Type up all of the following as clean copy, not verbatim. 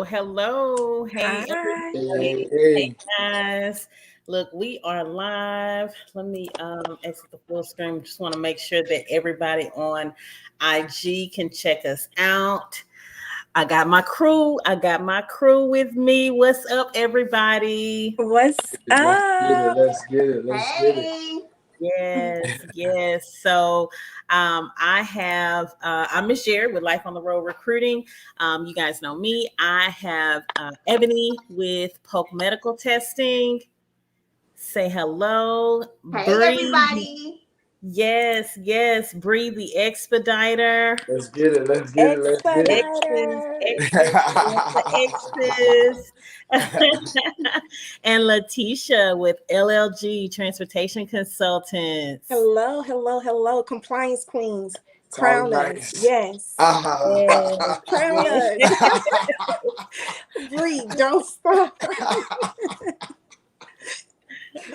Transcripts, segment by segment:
Hello. Hey, Hi. everybody. Hey, Hey, guys. Look, we are live. Let me exit the full screen. Just want to make sure that everybody on IG can check us out. I got my crew. With me. What's up, everybody? What's let's get it. up? Let's get it. Let's get it. Hey, Yes. So I'm Miss Jerri with Life on the Road Recruiting. You guys know me. I have Ebony with Polk Medical Testing. Say hello. hey, Bree. everybody. Yes. Bree the Expediter. Let's get it. Let's get it. Let's get it. X's, Expediter. X's, the X's. And Letitia with LLG Transportation Consultants. Hello. Compliance queens. Talk Crown us. nice. Yes. Yes, Crown yes. us. Breathe. Don't stop.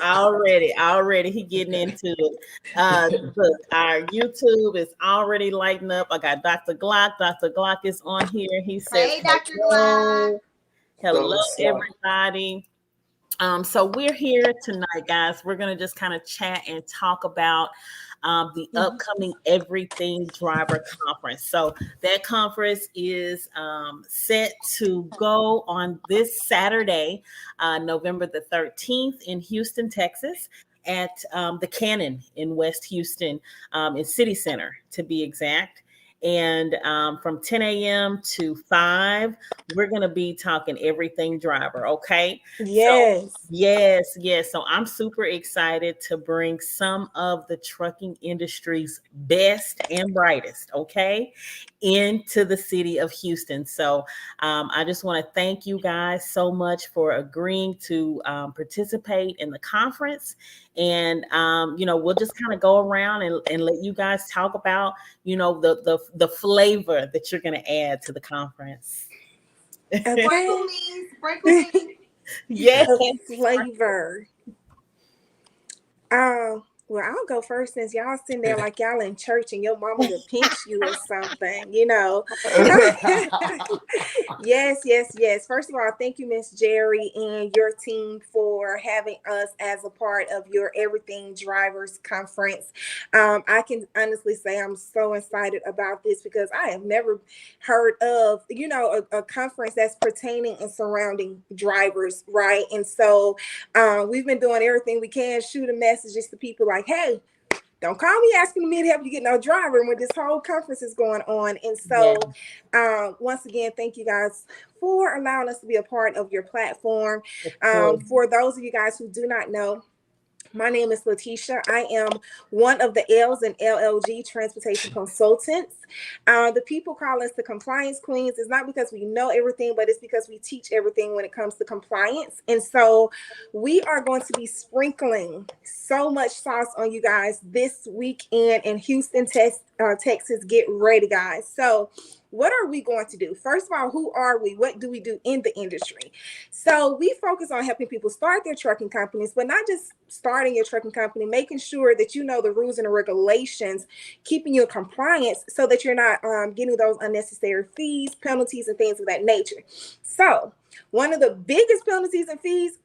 Already he getting into it. Look, our YouTube is already lighting up. I got Dr. Glock. Dr. Glock is on here. He says Hey, Dr. Glock. hello What's up? everybody. So we're here tonight, guys. We're gonna just kind of chat and talk about the upcoming Everything Driver Conference. So that conference is set to go on this Saturday, November the 13th in Houston, Texas, at the Cannon in West Houston, in City Center to be exact. And from 10 a.m. to 5, we're going to be talking everything driver, okay? Yes. So, yes. So I'm super excited to bring some of the trucking industry's best and brightest, okay, into the city of Houston. So I just want to thank you guys so much for agreeing to participate in the conference. And we'll just kind of go around and let you guys talk about the flavor that you're going to add to the conference. Sprinkle me. Yes. Flavor. Well, I'll go first since y'all sitting there like y'all in church and your mama would pinch you or something, Yes. First of all, thank you, Miss Jerri, and your team for having us as a part of your Everything Drivers Conference. I can honestly say I'm so excited about this because I have never heard of, a conference that's pertaining and surrounding drivers, right? And so we've been doing everything we can, shooting messages to people like, hey, don't call me asking me to help you get no driver when this whole conference is going on. And so once again, thank you guys for allowing us to be a part of your platform. For those of you guys who do not know, my name is Letitia. I am one of the L's in LLG Transportation Consultants. The people call us the compliance queens. It's not because we know everything, but it's because we teach everything when it comes to compliance. And so we are going to be sprinkling so much sauce on you guys this weekend in Houston, Texas. Get ready, guys. So what are we going to do? First of all, who are we? What do we do in the industry? So we focus on helping people start their trucking companies, but not just starting your trucking company, making sure that you know the rules and the regulations, keeping you in compliance so that you're not getting those unnecessary fees, penalties, and things of that nature. So one of the biggest penalties and fees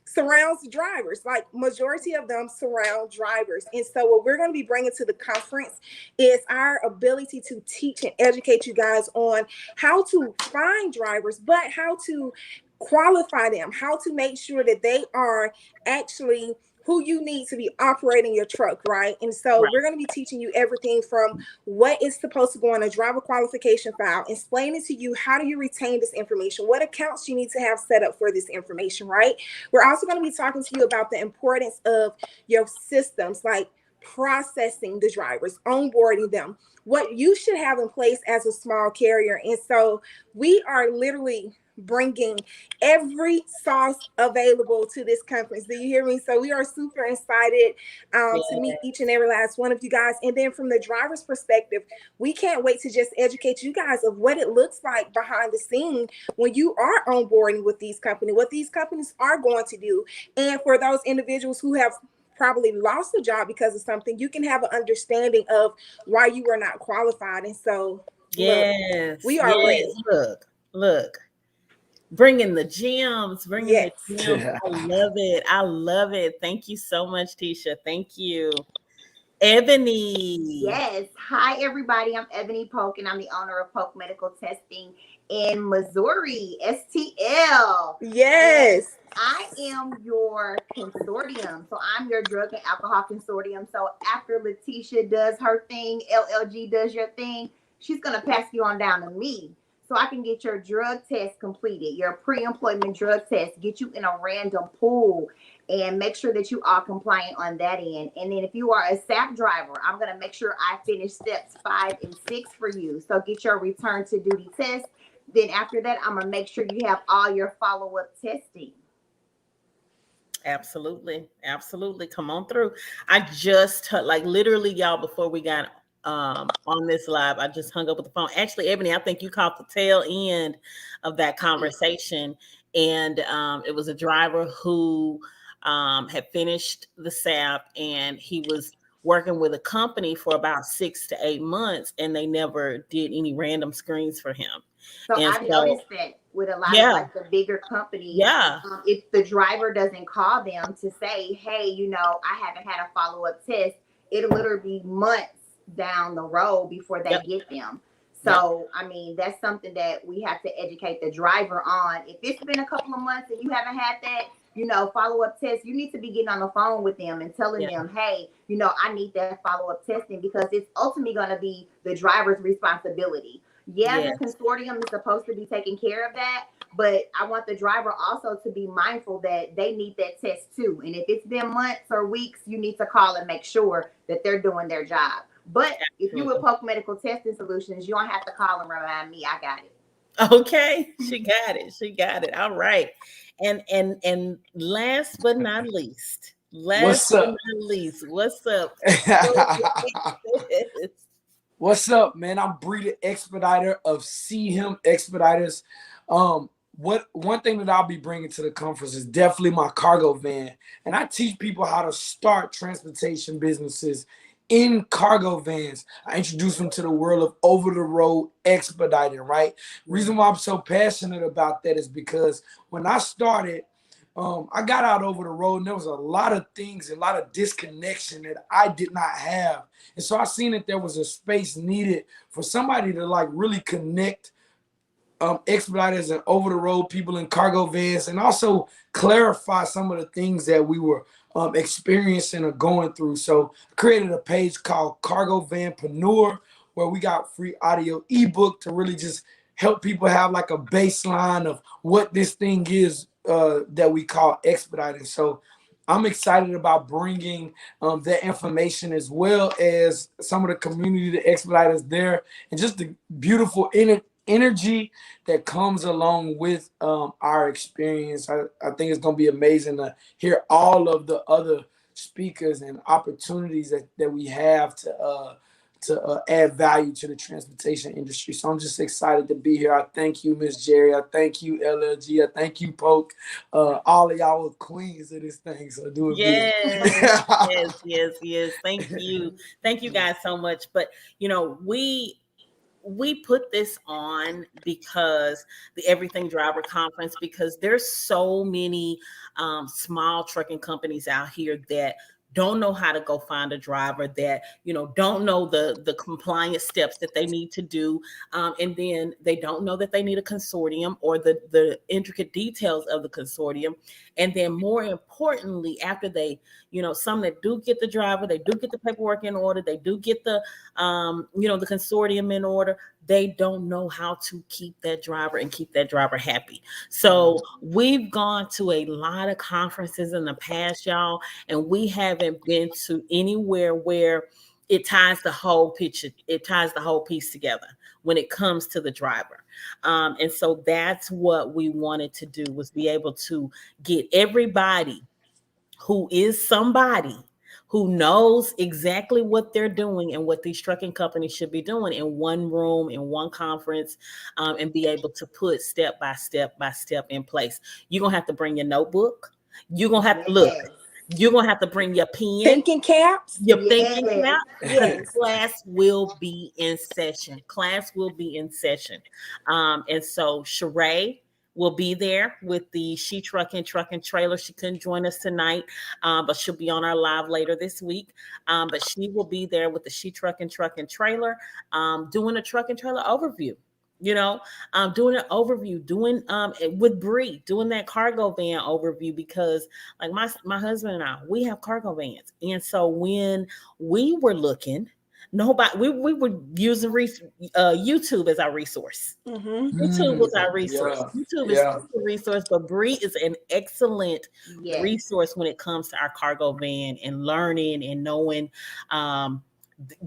surrounds drivers. Like majority of them surround drivers. And so what we're going to be bringing to the conference is our ability to teach and educate you guys on how to find drivers, but how to qualify them, how to make sure that they are actually who you need to be operating your truck, right? And so we're going to be teaching you everything from what is supposed to go on a driver qualification file, explaining to you how do you retain this information, what accounts you need to have set up for this information, right? We're also going to be talking to you about the importance of your systems, like processing the drivers, onboarding them, what you should have in place as a small carrier. And so we are literally bringing every sauce available to this conference. Do you hear me? So we are super excited to meet each and every last one of you guys. And then from the driver's perspective, we can't wait to just educate you guys of what it looks like behind the scene when you are onboarding with these companies, what these companies are going to do. And for those individuals who have probably lost a job because of something, you can have an understanding of why you were not qualified. And so, look, we are ready. Look. Bringing the gems, Yes. I love it. I love it. Thank you so much, Tisha. Thank you. Ebony. Yes. Hi, everybody. I'm Ebony Polk, and I'm the owner of Polk Medical Testing in Missouri, STL. Yes. And I am your consortium. So I'm your drug and alcohol consortium. So after Letitia does her thing, LLG does your thing, she's going to pass you on down to me, so I can get your drug test completed, your pre-employment drug test, get you in a random pool, and make sure that you are compliant on that end. And then if you are a SAP driver, I'm going to make sure I finish steps 5 and 6 for you. So get your return to duty test. Then after that, I'm going to make sure you have all your follow-up testing. Absolutely. Come on through. I just like literally, y'all, before we got on this live, I just hung up with the phone. Actually, Ebony, I think you caught the tail end of that conversation. And it was a driver who had finished the SAP, and he was working with a company for about 6 to 8 months, and they never did any random screens for him. So I've noticed that with a lot of like the bigger companies, if the driver doesn't call them to say, hey, I haven't had a follow-up test, it'll literally be months down the road before they get them. So, I mean, that's something that we have to educate the driver on. If it's been a couple of months and you haven't had that, follow-up test, you need to be getting on the phone with them and telling them, hey, I need that follow-up testing, because it's ultimately going to be the driver's responsibility. The consortium is supposed to be taking care of that, but I want the driver also to be mindful that they need that test too. And if it's been months or weeks, you need to call and make sure that they're doing their job. But if you with Polk Medical Testing Solutions, you don't have to call and remind me. I got it. Okay, she got it. All right. And last but not least, what's up? What's up, man? I'm Breeder Expediter of See Him Expediters. One thing that I'll be bringing to the conference is definitely my cargo van, and I teach people how to start transportation businesses in cargo vans. I introduce them to the world of over-the-road expediting, right? Reason why I'm so passionate about that is because when I started, I got out over the road, and there was a lot of things, a lot of disconnection that I did not have. And so I seen that there was a space needed for somebody to like really connect expediters and over the road people in cargo vans, and also clarify some of the things that we were experiencing or going through. So I created a page called Cargo Vanpreneur, where we got free audio ebook to really just help people have like a baseline of what this thing is that we call expediting. So I'm excited about bringing that information, as well as some of the community, the expediters there, and just the beautiful energy that comes along with our experience. I think it's going to be amazing to hear all of the other speakers and opportunities that we have to add value to the transportation industry. So I'm just excited to be here. I thank you, Miss Jerri. I thank you, LLG. I thank you, Polk. All of y'all are queens of this thing. So do it. Yes. Thank you guys so much. But we put this on because the Everything Driver Conference, because there's so many small trucking companies out here that don't know how to go find a driver, that don't know the compliance steps that they need to do, and then they don't know that they need a consortium or the intricate details of the consortium. And then more importantly, after they some that do get the driver, they do get the paperwork in order, they do get the the consortium in order, they don't know how to keep that driver and keep that driver happy. So we've gone to a lot of conferences in the past, y'all, and we haven't been to anywhere where it ties the whole picture. It ties the whole piece together when it comes to the driver. And so that's what we wanted to do, was be able to get everybody who is somebody who knows exactly what they're doing and what these trucking companies should be doing in one room, in one conference, and be able to put step by step by step in place. You're going to have to bring your notebook. You're going to have to look. You're going to have to bring your pen. Thinking caps. Your thinking cap. Yes. Class will be in session. Class will be in session. And so Sheree will be there with the She Truck and Trailer. She couldn't join us tonight, but she'll be on our live later this week. But she will be there with the She Truck and Trailer, doing a truck and trailer overview. You know, doing an overview, doing with Bree, doing that cargo van overview, because like my husband and I, we have cargo vans, and so when we were looking, we were using YouTube as our resource. YouTube was our resource. YouTube is a resource, but Bree is an excellent resource when it comes to our cargo van and learning and knowing.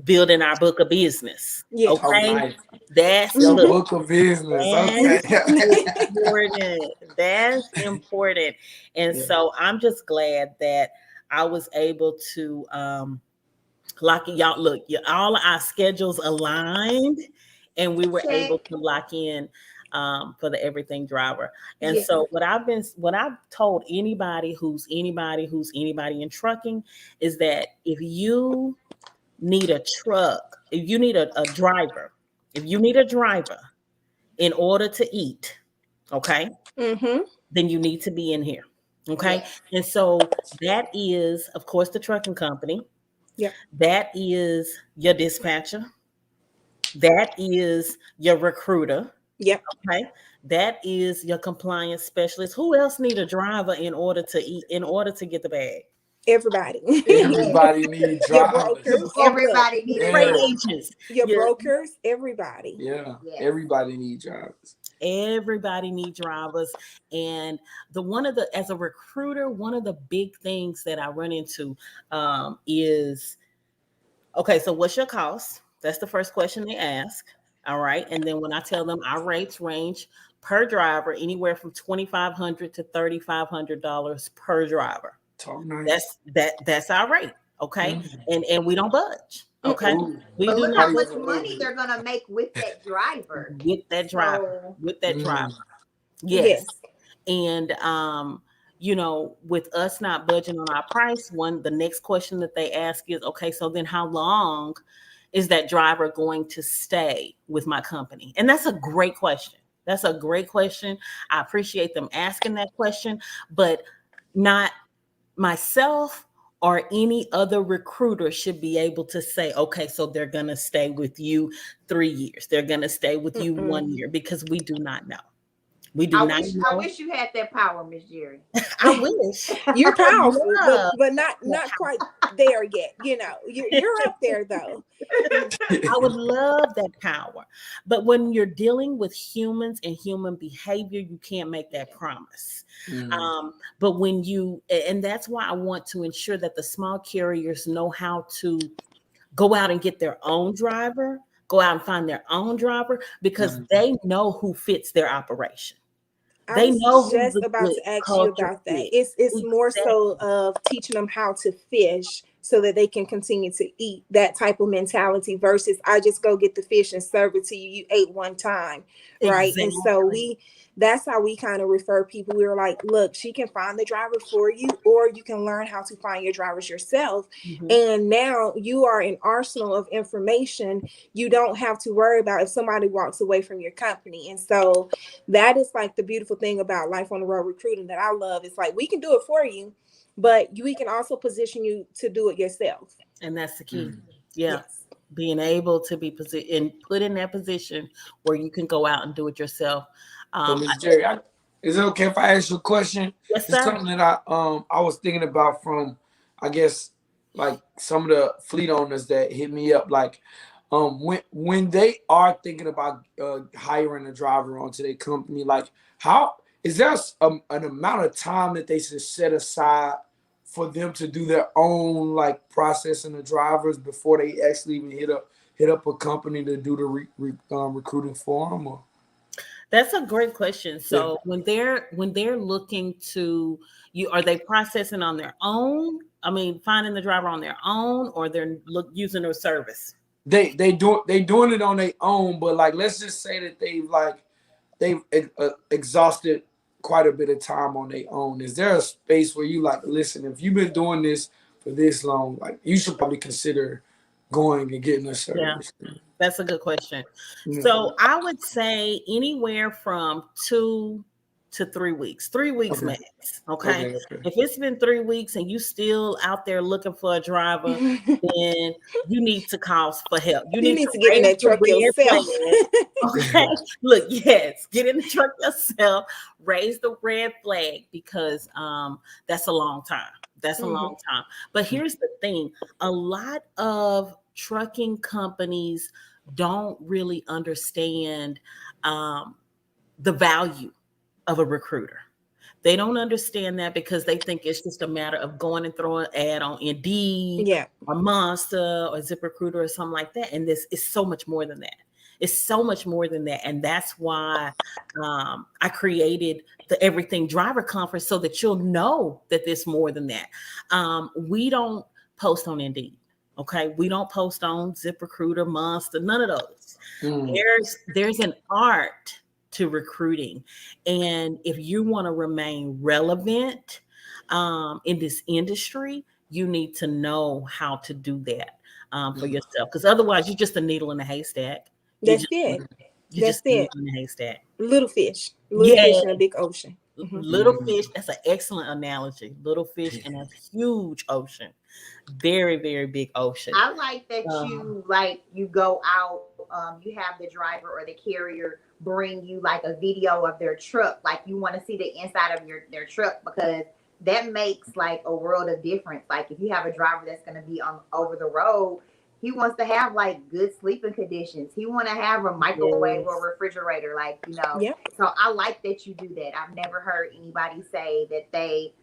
Building our book of business. Yes. Okay. That's your book of business. That's important. That's important. And so I'm just glad that I was able to lock in. Y'all look, all our schedules aligned, and we were able to lock in for the everything driver. And so what I've told anybody who's anybody in trucking is that if you need a truck, if you need a driver, in order to eat, okay, then you need to be in here. Okay. And so that is, of course, the trucking company. That is your dispatcher. That is your recruiter. Okay. That is your compliance specialist. Who else need a driver in order to eat, in order to get the bag? Everybody needs drivers. Everybody needs freight agents. Your brokers. Everybody. Everybody needs drivers. Everybody needs drivers. And as a recruiter, one of the big things that I run into is, okay, so what's your cost? That's the first question they ask. All right. And then when I tell them our rates range per driver anywhere from $2,500 to $3,500 per driver. Nice. That's our rate. Okay. And we don't budge. Okay. We but do look not how much money they're gonna make with that driver. Yes. And you know, with us not budging on our price, the next question that they ask is, okay, so then how long is that driver going to stay with my company? And that's a great question. I appreciate them asking that question, but not myself or any other recruiter should be able to say, okay, so they're going to stay with you 3 years. They're going to stay with you 1 year, because we do not know. I wish you had that power, Miss Jerri. I wish. You're powerful, but not quite there yet. You know, you're up there though. I would love that power. But when you're dealing with humans and human behavior, you can't make that promise. But and that's why I want to ensure that the small carriers know how to go out and get their own driver, go out and find their own driver, because they know who fits their operation. I was just about to ask you about that. It's more so of teaching them how to fish so that they can continue to eat, that type of mentality, versus I just go get the fish and serve it to you. You ate one time, right? Exactly. And so that's how we kind of refer people. We were like, look, she can find the driver for you, or you can learn how to find your drivers yourself. And now you are an arsenal of information. You don't have to worry about if somebody walks away from your company. And so that is like the beautiful thing about Life on the Road recruiting that I love. It's like, we can do it for you, but we can also position you to do it yourself. And that's the key. Yes. Being able to be put in that position where you can go out and do it yourself. So Ms. Jerri, is it okay if I ask you a question? Yes, sir. It's something that I was thinking about from, I guess, like some of the fleet owners that hit me up. Like, when they are thinking about hiring a driver onto their company, like, how is there an amount of time that they should set aside for them to do their own like processing the drivers before they actually even hit up a company to do the recruiting for them? Or? That's a great question. So when they're looking to you, are they processing on their own? I mean, finding the driver on their own, or they're using a service? They doing it on their own, but like let's just say that they've exhausted quite a bit of time on their own. Is there a space where you like, listen, if you've been doing this for this long, like you should probably consider going and getting a service? Yeah, that's a good question. So I would say anywhere from 2 to 3 weeks, 3 weeks max. Okay? If it's been 3 weeks and you still out there looking for a driver, then you need to call for help. You need to get in that truck yourself. Okay. Look, yes, get in the truck yourself, raise the red flag, because that's a long time. That's a long time. But here's the thing: a lot of trucking companies don't really understand the value of a recruiter. They don't understand that because they think it's just a matter of going and throwing an ad on Indeed or Monster or ZipRecruiter or something like that. And this is so much more than that. It's so much more than that. And that's why I created the Everything Driver Conference, so that you'll know that there's more than that. We don't post on Indeed. Okay. We don't post on ZipRecruiter, Monster, none of those. There's an art to recruiting. And if you want to remain relevant in this industry, you need to know how to do that for yourself. Because otherwise you're just a needle in a haystack. That's it. You're just a needle in a haystack. Little fish. Little fish in a big ocean. Little fish. That's an excellent analogy. Little fish in a huge ocean. Very, very big ocean. I like that you go out, you have the driver or the carrier bring you like a video of their truck. Like you want to see the inside of their truck, because that makes like a world of difference. Like if you have a driver that's going to be on over the road, he wants to have like good sleeping conditions. He want to have a microwave or refrigerator, like, you know. Yep. So I like that you do that. I've never heard anybody say that they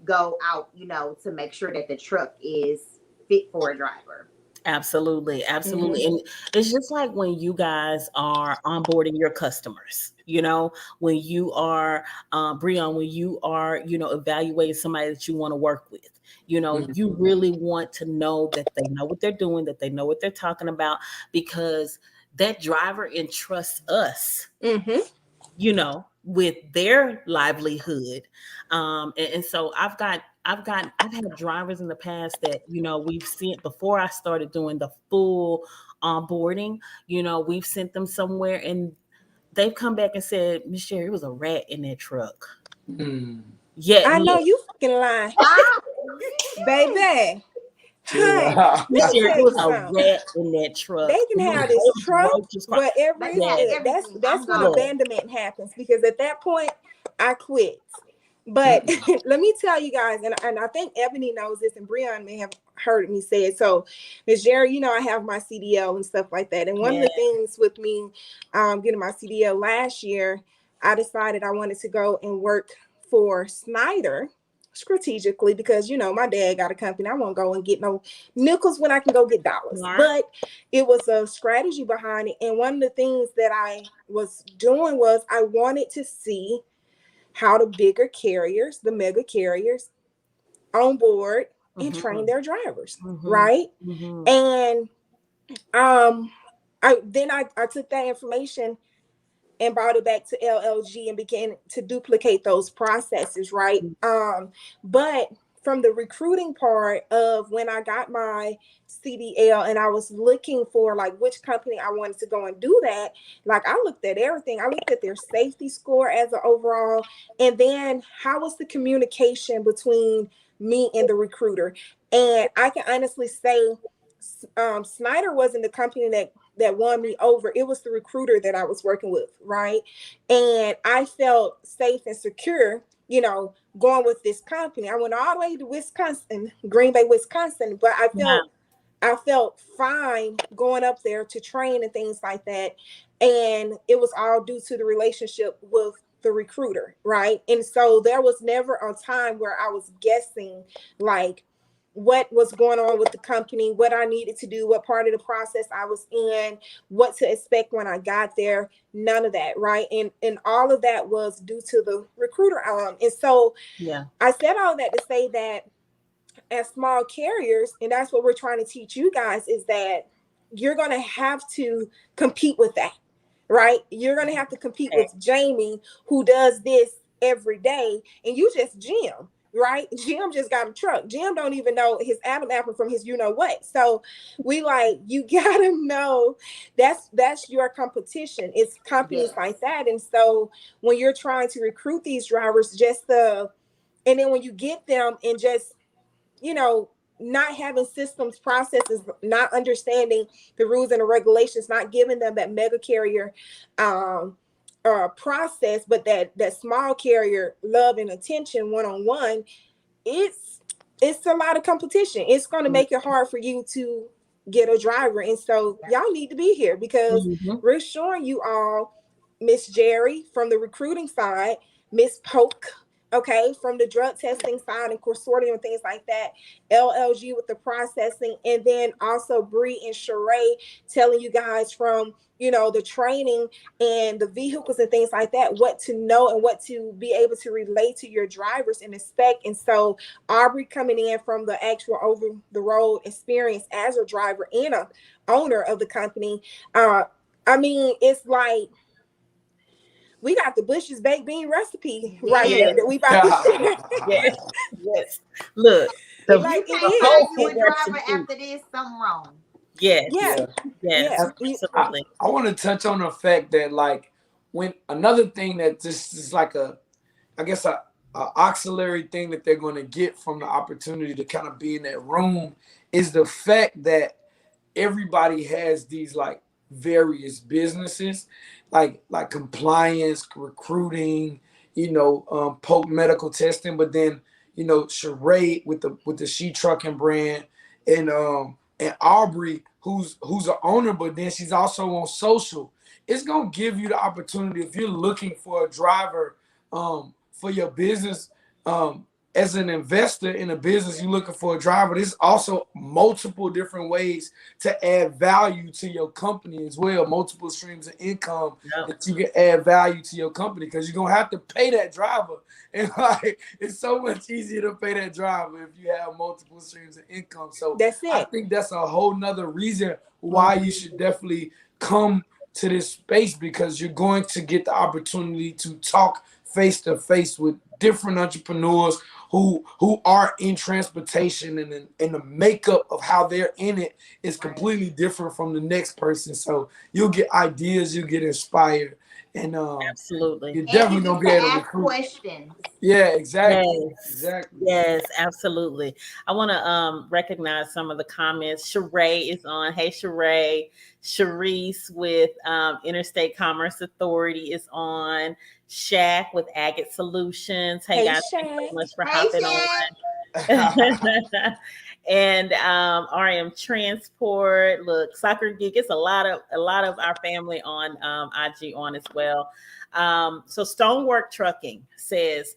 go out, you know, to make sure that the truck is fit for a driver. Absolutely. Absolutely. And it's just like when you guys are onboarding your customers, you know, when you are, Breon, when you are, you know, evaluating somebody that you want to work with, you know, you really want to know that they know what they're doing, that they know what they're talking about, because that driver entrusts us, you know, with their livelihood. And so I've had drivers in the past that, you know, we've sent before I started doing the full onboarding, you know, we've sent them somewhere and they've come back and said, Miss Jerri, it was a rat in that truck. Yeah, I know you fucking lying. Baby. Hey, Miss Jerri, it was a rat in that truck. They can have this truck, whatever it is. That's when abandonment happens, because at that point I quit. But let me tell you guys, and I think Ebony knows this, and Breon may have heard me say it. So, Ms. Jerri, you know, I have my CDL and stuff like that. And one of the things with me getting my CDL last year, I decided I wanted to go and work for Snyder strategically, because, you know, my dad got a company. I won't go and get no nickels when I can go get dollars. But it was a strategy behind it. And one of the things that I was doing was I wanted to see how the bigger carriers, the mega carriers, on board and train their drivers, right? And I took that information and brought it back to LLG and began to duplicate those processes, right? But from the recruiting part of when I got my CDL and I was looking for like which company I wanted to go and do that, like I looked at everything. I looked at their safety score as an overall, and then how was the communication between me and the recruiter. And I can honestly say Snyder wasn't the company that won me over. It was the recruiter that I was working with, right? And I felt safe and secure, you know, going with this company. I went all the way to Wisconsin, Green Bay, Wisconsin, but I felt fine going up there to train and things like that. And it was all due to the relationship with the recruiter, right? And so there was never a time where I was guessing like what was going on with the company, what I needed to do, what part of the process I was in, what to expect when I got there. None of that, right? And all of that was due to the recruiter. And so I said all that to say that as small carriers, and that's what we're trying to teach you guys, is that you're going to have to compete with that, right? You're going to have to compete with Jamie, who does this every day, and you just Jim, right? Jim just got a truck. Jim don't even know his Adam apple from his you know what. So we like, you gotta know that's your competition. It's companies like that. And so when you're trying to recruit these drivers, and then when you get them and just, you know, not having systems, processes, not understanding the rules and the regulations, not giving them that mega carrier process, but that small carrier love and attention one-on-one, it's a lot of competition. It's going to make it hard for you to get a driver. And so y'all need to be here because we're showing you all Miss Jerri from the recruiting side, Miss Polk, okay, from the drug testing side and consortium and things like that, LLG with the processing, and then also Bree and Sheree telling you guys from, you know, the training and the vehicles and things like that, what to know and what to be able to relate to your drivers and expect. And so Aubrey coming in from the actual over the road experience as a driver and a owner of the company. I mean, it's like, we got the Bush's baked bean recipe right here that we about to share. Yes. Look, the like you a driver after this, something wrong. Yes. Absolutely. I want to touch on the fact that, like, when another thing that this is like a auxiliary thing that they're going to get from the opportunity to kind of be in that room is the fact that everybody has these like various businesses, like compliance, recruiting, Polk medical testing, but then Sheree with the She Trucking brand, and Aubrey who's an owner, but then she's also on social. It's gonna give you the opportunity, if you're looking for a driver for your business, as an investor in a business, you're looking for a driver. There's also multiple different ways to add value to your company as well. Multiple streams of income that you can add value to your company, because you're gonna have to pay that driver. And like, it's so much easier to pay that driver if you have multiple streams of income. So that's it. I think that's a whole nother reason why you should definitely come to this space, because you're going to get the opportunity to talk face to face with different entrepreneurs who are in transportation, and the makeup of how they're in it is completely different from the next person. So you'll get ideas, you'll get inspired, and absolutely, you're definitely gonna be able to recruit. Questions. Yeah, exactly. Yes, absolutely. I want to recognize some of the comments. Sheree is on. Hey, Sheree. Sharice with Interstate Commerce Authority is on. Shaq with Agate Solutions. Hey guys, Shaq. thanks so much for hopping on. And RM Transport. Look, Soccer Geek. It's a lot of our family on IG on as well. So Stonework Trucking says,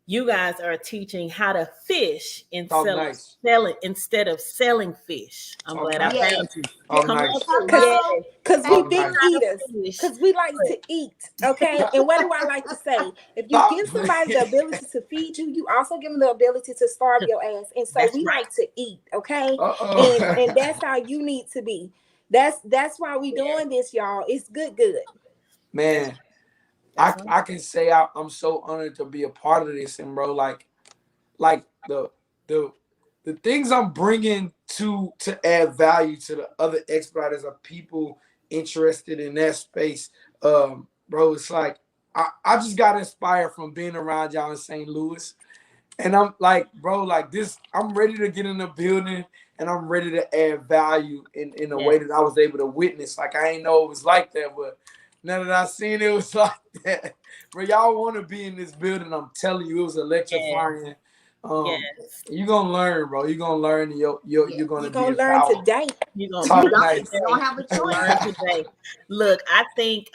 you guys are teaching how to fish and sell it instead of selling fish. I'm glad I found you. Because we big eaters. Because we like to eat. Okay. And what do I like to say? If you give somebody the ability to feed you, you also give them the ability to starve your ass. And so we like to eat. Okay. And that's how you need to be. That's why we doing this, y'all. It's good. Man. I can say I'm so honored to be a part of this, and bro, like the things I'm bringing to add value to the other expediters are people interested in that space. Bro, it's like I just got inspired from being around y'all in St. Louis, and I'm like, bro, like this, I'm ready to get in the building, and I'm ready to add value in a way that I was able to witness. Like, I ain't know it was like that, but now that I seen it was like that. Bro, y'all want to be in this building. I'm telling you, it was electrifying. You're going to learn, bro. You're going to learn. You're going to learn today. You're going to don't have a choice. Learn today. Look, I think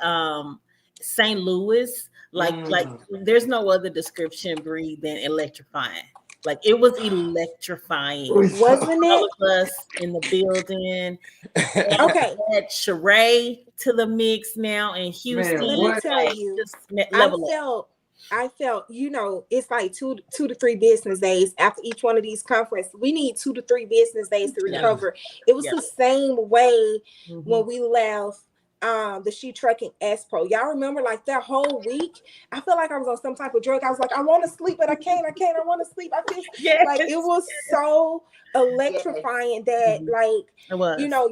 St. Louis, Like there's no other description, Bree, than electrifying. Like it was electrifying. Wasn't All it? of us in the building. Okay. Add Sheree to the mix now in Houston. Man, Let me what? tell Like, you, just level up. I felt, it's like two to three business days after each one of these conferences. We need 2 to 3 business days to recover. It was the same way when we left the She Trucking Expo. Y'all remember like that whole week? I felt like I was on some type of drug. I was like, I want to sleep, but I can't. I want to sleep. I feel like it was so electrifying that like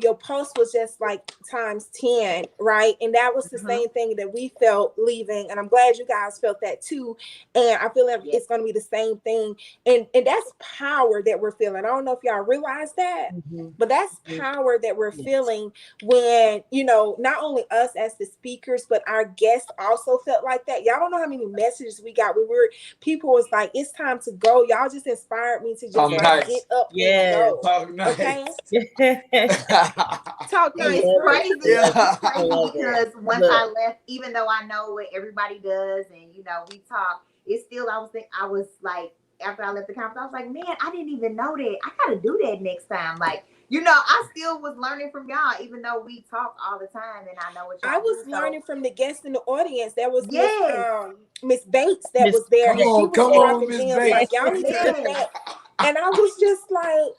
your post was just like times 10, right? And that was the same thing that we felt leaving, and I'm glad you guys felt that too. And I feel like it's going to be the same thing, and that's power that we're feeling. I don't know if y'all realize that, but that's power that we're feeling when not only us as the speakers, but our guests also felt like that. Y'all don't know how many messages we got. People was like, it's time to go. Y'all just inspired me to just get up and go. Talk nice. Okay. Talk nice. It's crazy. It's crazy because once I left, even though I know what everybody does and we talk, it's still I was like, after I left the conference, I was like, man, I didn't even know that. I gotta do that next time. Like, I still was learning from y'all, even though we talk all the time and I know what y'all I was learning from the guests in the audience. There was Miss Bates that was there. Come on, Miss Bates. Like, y'all need to get that. And I was just like,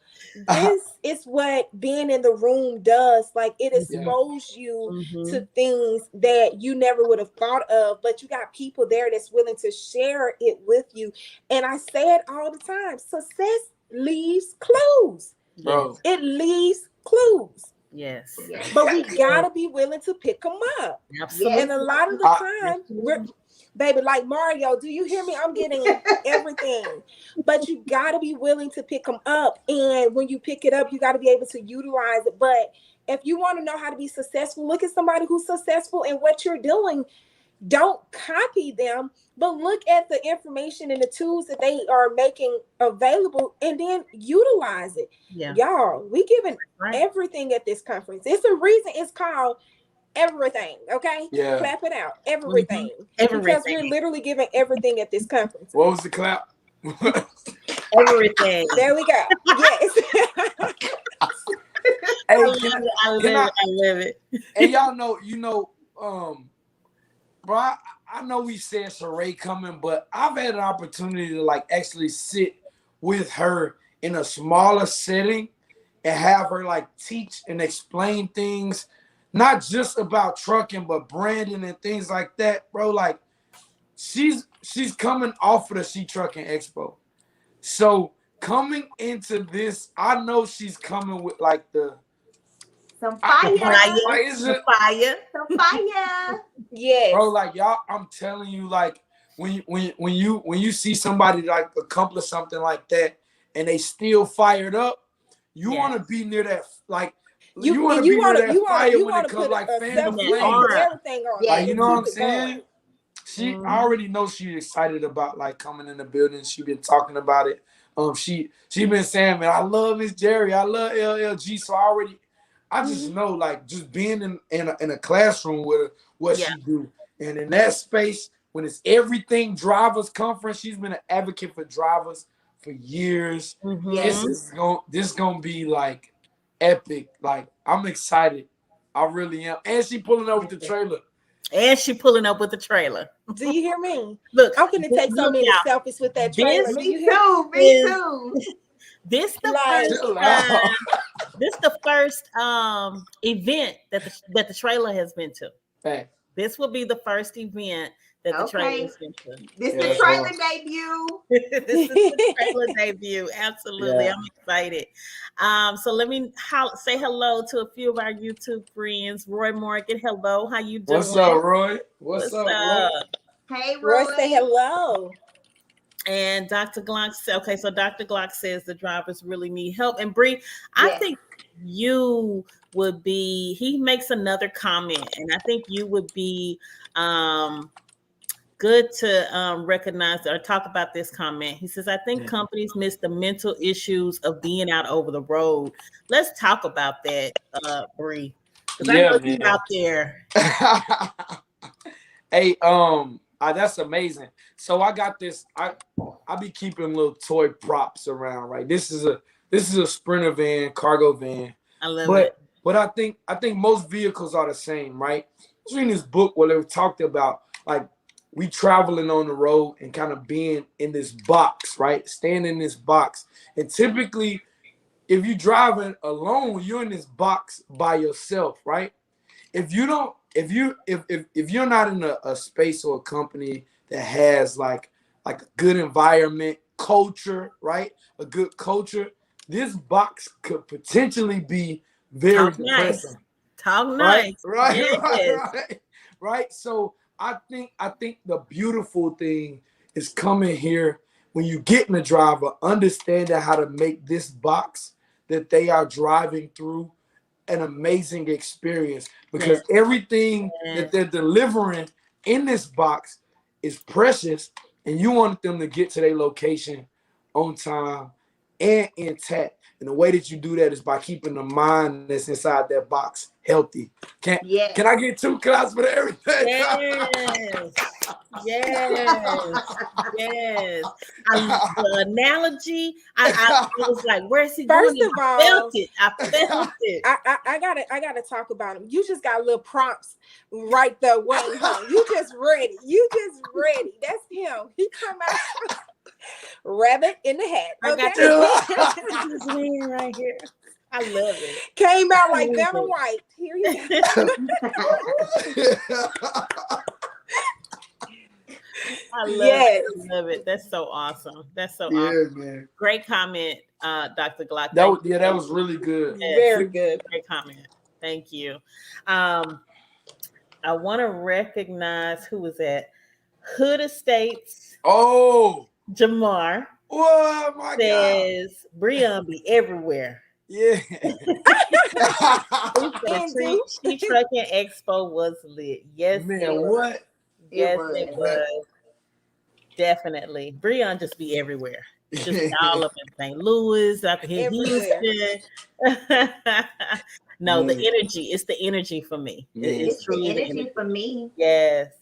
this is what being in the room does. Like, it exposes you to things that you never would have thought of, but you got people there that's willing to share it with you. And I say it all the time. Success leaves clues. Bro. It leaves clues. Yes. But we gotta be willing to pick them up. Absolutely. And a lot of the time, baby, like Mario, do you hear me? I'm getting everything. But you gotta be willing to pick them up. And when you pick it up, you gotta be able to utilize it. But if you want to know how to be successful, look at somebody who's successful in what you're doing. Don't copy them, but look at the information and the tools that they are making available and then utilize it. Y'all, we giving everything at this conference. It's a reason it's called everything. Okay. Clap it out. Everything. Because we're literally giving everything at this conference. What was the clap? Everything. There we go. Yes. Hey, I love it. And y'all know, bro, I know we said Sheree coming, but I've had an opportunity to like actually sit with her in a smaller setting and have her like teach and explain things, not just about trucking, but branding and things like that, bro. Like she's coming off of the She Trucking Expo. So coming into this, I know she's coming with like some fire. Some fire. Yes. Bro, like y'all, I'm telling you, like when you see somebody like accomplish something like that and they still fired up, you want to be near that, like you want to be near that fire when it comes like fan the flame. Everything on. Like, you know what I'm saying? I already know she's excited about like coming in the building. She been talking about it. She been saying, man, I love Miss Jerri. I love LLG. So I just know, like, just being in a classroom with her, what she do. And in that space, when it's everything drivers conference, she's been an advocate for drivers for years. This is gonna be like epic. Like, I'm excited. I really am. And she pulling up with the trailer. Do you hear me? Look, I'm gonna take so many selfies with that trailer. Me too. This the first event that the trailer has been to. Hey. This will be the first event that the trailer has been to. This is the trailer debut. This is the trailer debut. Absolutely. I'm excited. So let me say hello to a few of our YouTube friends. Roy Morgan, hello. How you doing? What's up, Roy? What's up, Roy? Hey, Roy. Say hello. And Dr. Glock said, okay, so Dr. Glock says the drivers really need help. And Bree, I think you would be, he makes another comment, and I think you would be good to recognize or talk about this comment. He says, I think companies miss the mental issues of being out over the road. Let's talk about that, Bree. Because I know you're out there. Hey, That's amazing. So I got this. I be keeping little toy props around, right? This is a Sprinter van, cargo van. I love it. But I think most vehicles are the same, right? I was reading this book where they talked about like we traveling on the road and kind of being in this box, right? Staying in this box. And typically, if you're driving alone, you're in this box by yourself, right? If you're not in a space or a company that has like a good environment, culture, right? A good culture, this box could potentially be very depressing. Nice. Talk nice. Right. Yes. Right. So I think the beautiful thing is coming here when you get in the driver, understanding how to make this box that they are driving through an amazing experience, because everything that they're delivering in this box is precious, and you want them to get to their location on time and intact. And the way that you do that is by keeping the mind that's inside that box healthy. Can I get 2 claps for everything? Yes. The analogy, I was like, where's he going? First of all, I felt it. I gotta talk about him. You just got little prompts right there waiting home. You just ready. That's him. He come out rabbit in the hat. Okay? I got this man right here. I love it. Came out like Vanna White. Here you go. I love it. That's so awesome. Awesome. Man. Great comment, Dr. Glock. That was really good. Yes. Very good. Great comment. Thank you. I want to recognize who was at Hood Estates. Oh, Jamar. Oh my says Breon be everywhere. Yeah. Tree Trucking Expo was lit. Yes, man. What? Yes, it was. Definitely. Breon just be everywhere. Just all up in St. Louis, up in Houston. No, the energy. It's the energy for me. It's truly the energy for me. Yes.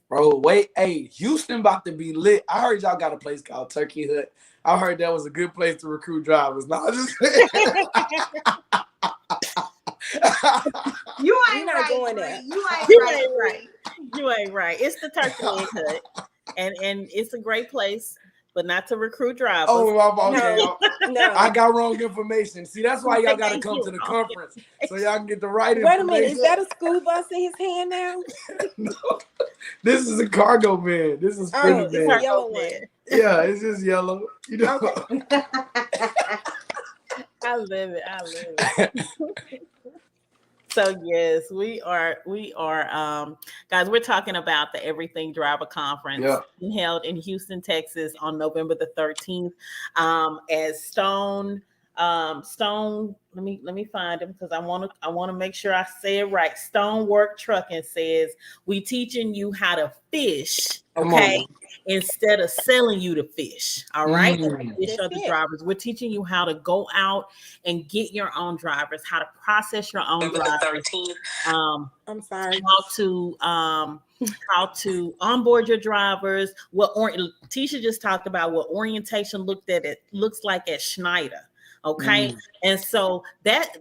Bro, wait. Hey, Houston about to be lit. I heard y'all got a place called Turkey Hut. I heard that was a good place to recruit drivers. No, I'm just You ain't not right, going there. You ain't right. It's the Turkey Hut. And it's a great place, but not to recruit drivers. Oh, okay. No. I got wrong information. See, that's why y'all got to come to the conference so y'all can get the right information. Wait a minute, is that a school bus in his hand now? No, this is a cargo van. This is Sprinter van. It's a yellow one. Yeah, it's just yellow. You know. Okay. I love it. So yes, we are guys, we're talking about the Everything Driver Conference being held in Houston, Texas on November the 13th. As Stone, let me find him because I want to make sure I say it right. Stonework Trucking says we teaching you how to fish, okay, instead of selling you to fish. All right, fish other drivers. We're teaching you how to go out and get your own drivers, how to process your own drivers. I'm sorry. How to onboard your drivers. What Tisha just talked about what orientation looks like at Schneider. Okay. And so that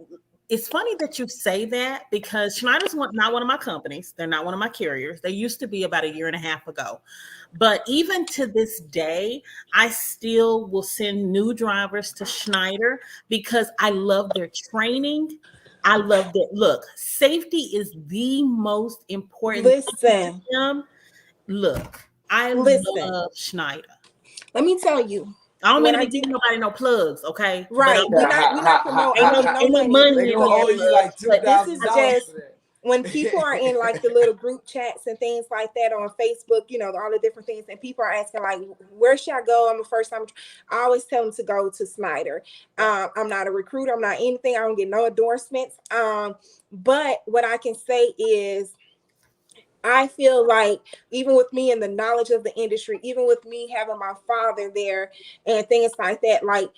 it's funny that you say that because Schneider's not one of my companies. They're not one of my carriers. They used to be about a year and a half ago. But even to this day, I still will send new drivers to Schneider because I love their training. I love that. Look, safety is the most important thing. Look, I love Schneider. Let me tell you. I don't mean to give nobody no plugs, okay? Right. We're not promoting. Ain't no money. But this is just when people are in like the little group chats and things like that on Facebook, you know, all the different things, and people are asking like, where should I go? I'm a first time. I always tell them to go to Schneider. I'm not a recruiter. I'm not anything. I don't get no endorsements. But what I can say is, I feel like even with me and the knowledge of the industry, even with me having my father there and things like that, like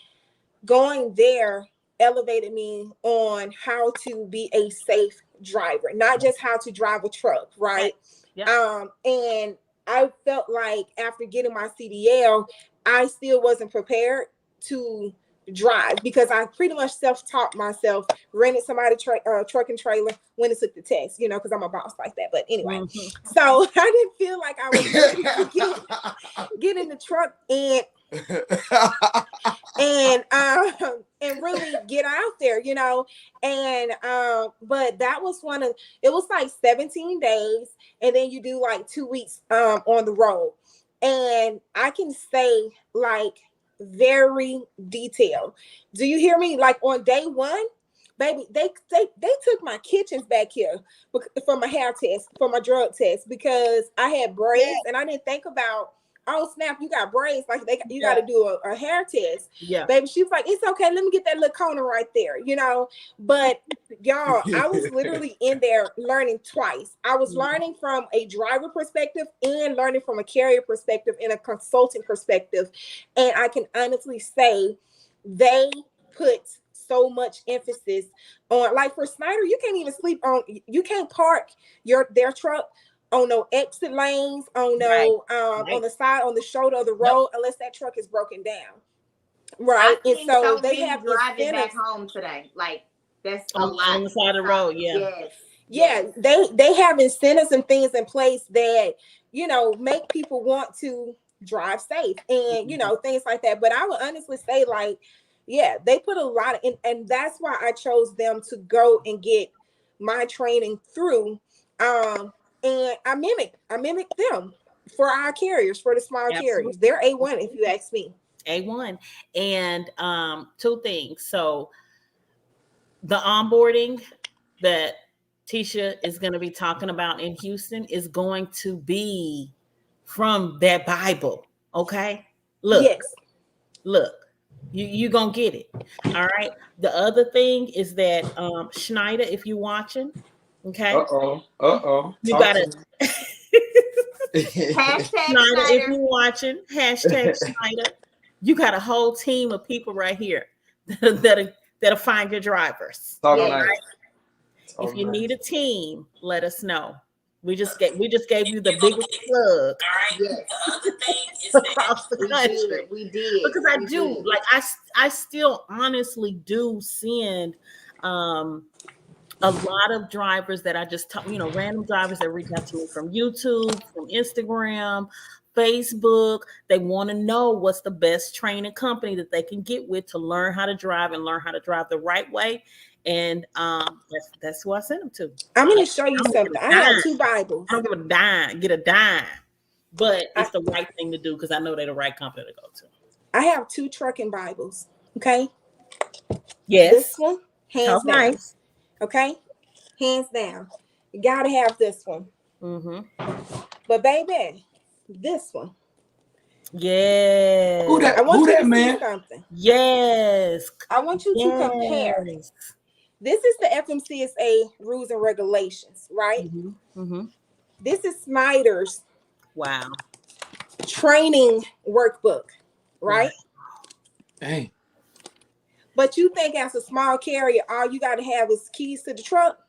going there elevated me on how to be a safe driver, not just how to drive a truck, right? Yeah. And I felt like after getting my CDL, I still wasn't prepared to drive because I pretty much self-taught myself, rented somebody truck and trailer when it took the test, because I'm a boss like that. But anyway, so I didn't feel like I was ready to get in the truck and really get out there, and but that was it was like 17 days, and then you do like 2 weeks on the road, and I can say like very detailed. Do you hear me? Like on day one, baby, they took my kitchens back here for my hair test, for my drug test, because I had braids and I didn't think about, oh snap, you got braids, like you got to do a hair test. Yeah, baby, she was like, it's okay, let me get that little corner right there, But y'all, I was literally in there learning twice. I was learning from a driver perspective and learning from a carrier perspective and a consultant perspective, and I can honestly say they put so much emphasis on, like for Snyder, you can't park their truck on no exit lanes, on on the side, on the shoulder of the road, unless that truck is broken down. Right. And so they have driving back home today. Like that's a lot on the side of the road. Yeah. Yes. They have incentives and things in place that, make people want to drive safe and, things like that. But I would honestly say, like, yeah, they put a lot in, and that's why I chose them to go and get my training through. And I mimic them for our carriers, for the small carriers. They're A1, if you ask me. A1. And 2 things. So the onboarding that Tisha is going to be talking about in Houston is going to be from that Bible. Okay. Look, you're going to get it. All right. The other thing is that Schneider, if you're watching, okay. You got to hashtag Schneider, if you're watching, hashtag Schneider. You got a whole team of people right here that'll find your drivers. Right? If you need a team, let us know. We just gave you the biggest plug. Yes. Across the country. We did. Because I do. Like I still honestly do send a lot of drivers that I just random drivers that reach out to me from YouTube, from Instagram, Facebook. They want to know what's the best training company that they can get with to learn how to drive and learn how to drive the right way. And that's who I sent them to. I'm going to show you something. I have 2 Bibles. I don't give a dime, but it's the right thing to do because I know they're the right company to go to. I have 2 trucking Bibles. Okay. Yes. This one, hands down. Nice. Okay, hands down. You gotta have this one. But baby, this one. Yes. Who that? I want you to man? see something. Yes. I want you to compare. This is the FMCSA rules and regulations, right? This is Snyder's training workbook, right? Dang. But you think as a small carrier, all you got to have is keys to the truck?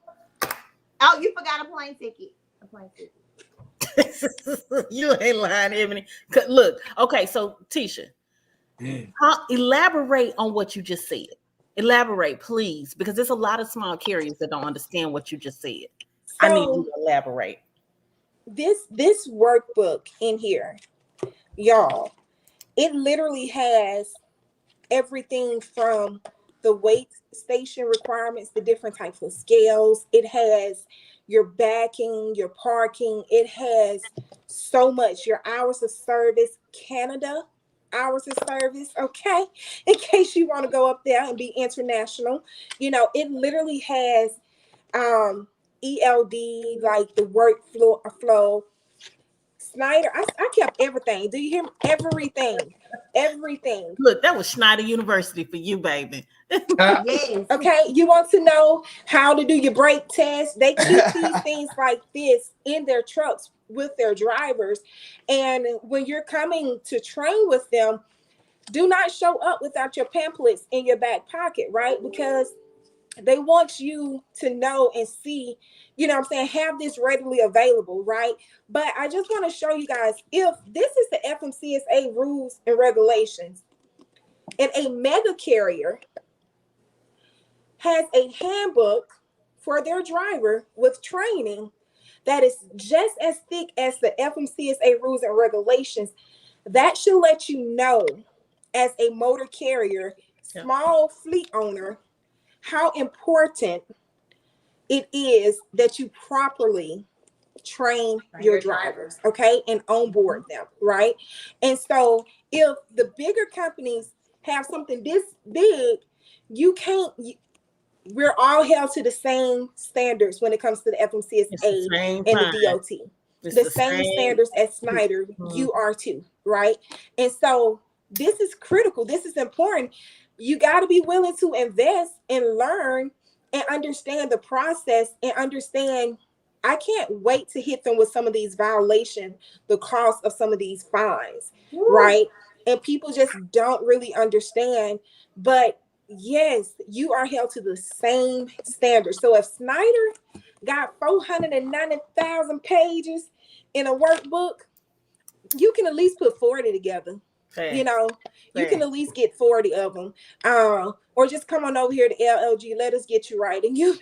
Oh, you forgot a plane ticket. You ain't lying, Ebony. Look, okay, so Tisha, elaborate on what you just said. Elaborate, please, because there's a lot of small carriers that don't understand what you just said. So, I need you to elaborate. This workbook in here, y'all, it literally has everything from the weight station requirements, the different types of scales. It has your backing, your parking. It has so much, your hours of service, Canada hours of service, okay? In case you want to go up there and be international. It literally has ELD, like the workflow. Snyder, I kept everything. Do you hear me? Everything. Look, that was Schneider University for you, baby. Yes. Okay, you want to know how to do your brake test? They keep these things like this in their trucks with their drivers. And when you're coming to train with them, do not show up without your pamphlets in your back pocket, right? Because They want you to know and see, you know what I'm saying, have this readily available, right? But I just want to show you guys, if this is the FMCSA rules and regulations, and a mega carrier has a handbook for their driver with training that is just as thick as the FMCSA rules and regulations, that should let you know, as a motor carrier, small fleet owner, how important it is that you properly train your drivers, okay, and onboard them, right? And so if the bigger companies have something this big, you can't, we're all held to the same standards when it comes to the FMCSA and the DOT. The same standards as Snyder, you are too, right? And so this is critical. This is important. You got to be willing to invest and learn and understand the process and understand. I can't wait to hit them with some of these violations, the cost of some of these fines, right? And people just don't really understand. But yes, you are held to the same standards. So if Snyder got 490,000 pages in a workbook, you can at least put 40 together. You know, you can at least get 40 of them. Or just come on over here to LLG, let us get you right, and you'll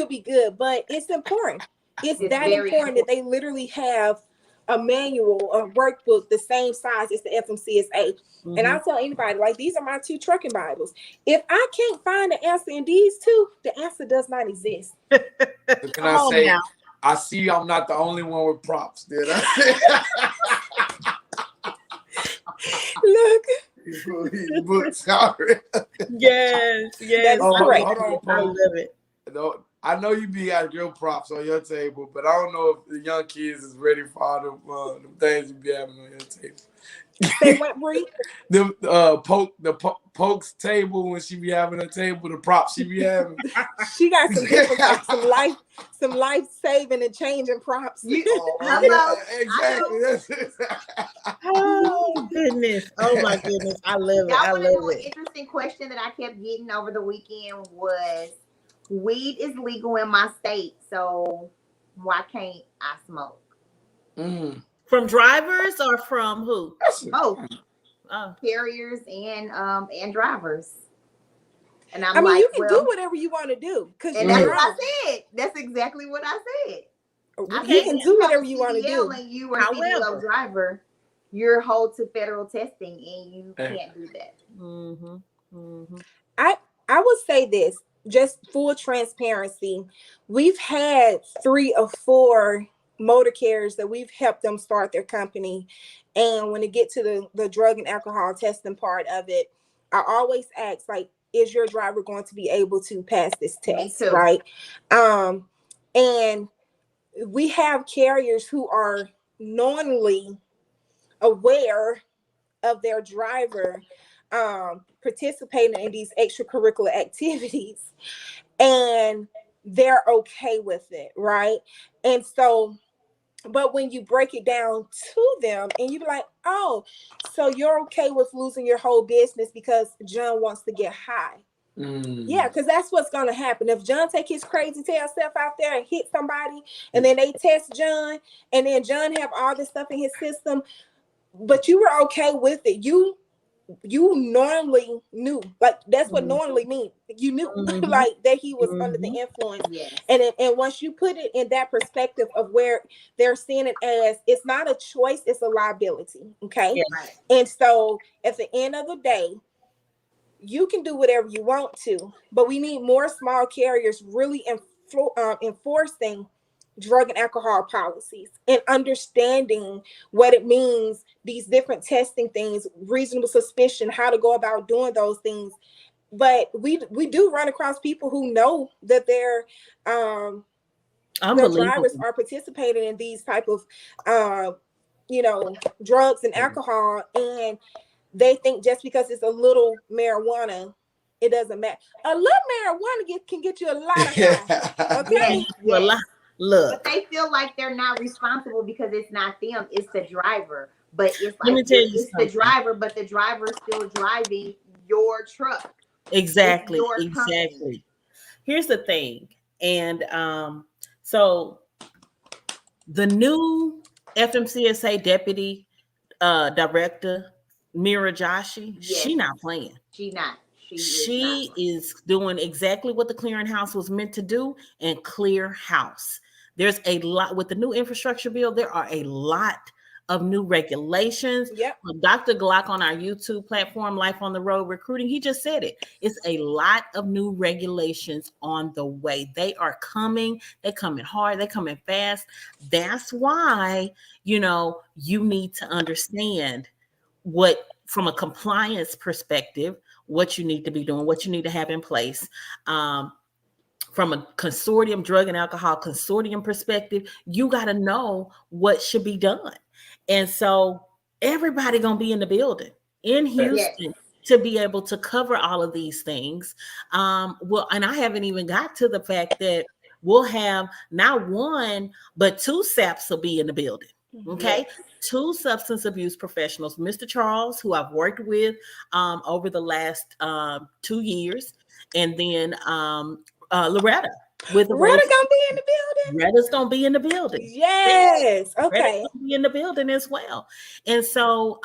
be good. But it's important. It's that important that they literally have a manual, a workbook, the same size as the FMCSA. Mm-hmm. And I tell anybody, like, these are my 2 trucking Bibles. If I can't find the answer in these 2, the answer does not exist. Can I say, now, I see I'm not the only one with props, did I? Look. Books already. Yes. Correct. Hold on, I love it. No, I know you be having your props on your table, but I don't know if the young kids is ready for all them things you be having on your table. Say what, Bree? The Pokes table, when she be having a table, the props she be having. She got some different some life saving and changing props. Exactly. Oh goodness! Oh my goodness! I love it. I love it. An interesting question that I kept getting over the weekend was, weed is legal in my state, so why can't I smoke? From drivers or from who? Both. Carriers and drivers. And I mean, you can do whatever you want to do. And that's what I said. That's exactly what I said. You can do whatever you want to do. And you are a CDL driver, you're held to federal testing, and you can't do that. I would say this, just full transparency. We've had 3 or 4 motor carriers that we've helped them start their company. And when it get to the drug and alcohol testing part of it, I always ask, like, is your driver going to be able to pass this test, right? And we have carriers who are knowingly aware of their driver participating in these extracurricular activities, and they're okay with it, right? And so, but when you break it down to them and you be like, oh, so you're okay with losing your whole business because John wants to get high. Yeah, because that's what's going to happen. If John take his crazy tail self out there and hit somebody, and then they test John, and then John have all this stuff in his system, but you were okay with it. You normally knew, like, that's what normally means. You knew like that he was under the influence. Yes. And once you put it in that perspective of where they're seeing it as, it's not a choice, it's a liability. Okay. Yeah. And so at the end of the day, you can do whatever you want to, but we need more small carriers really enforcing drug and alcohol policies and understanding what it means, these different testing things, reasonable suspicion, how to go about doing those things. But we do run across people who know that their drivers are participating in these type of drugs and alcohol, and they think just because it's a little marijuana, it doesn't matter. A little marijuana can get you a lot of high. Okay. Yes. Look, but they feel like they're not responsible because it's not them, it's the driver. But it's like it's the driver, but the driver is still driving your truck. Exactly. here's the thing. And so the new FMCSA deputy director, Mira Joshi, Yes. she not playing. She is doing exactly what the clearinghouse was meant to do and clear house. There's a lot with the new infrastructure bill. There are a lot of new regulations. Yep. Dr. Glock on our YouTube platform, Life on the Road Recruiting, he just said it. It's a lot of new regulations on the way. They are coming. They're coming hard. They're coming fast. That's why, you need to understand what, from a compliance perspective, what you need to be doing, what you need to have in place. From a consortium, drug and alcohol consortium perspective, you got to know what should be done. And so everybody going to be in the building in Houston to be able to cover all of these things. Well, and I haven't even got to the fact that we'll have not one, but two SAPs will be in the building. Okay. Two substance abuse professionals, Mr. Charles, who I've worked with over the last 2 years, and then Loretta. Loretta gonna be in the building. Loretta's gonna be in the building. Yes. Okay. Loretta's gonna be in the building as well. And so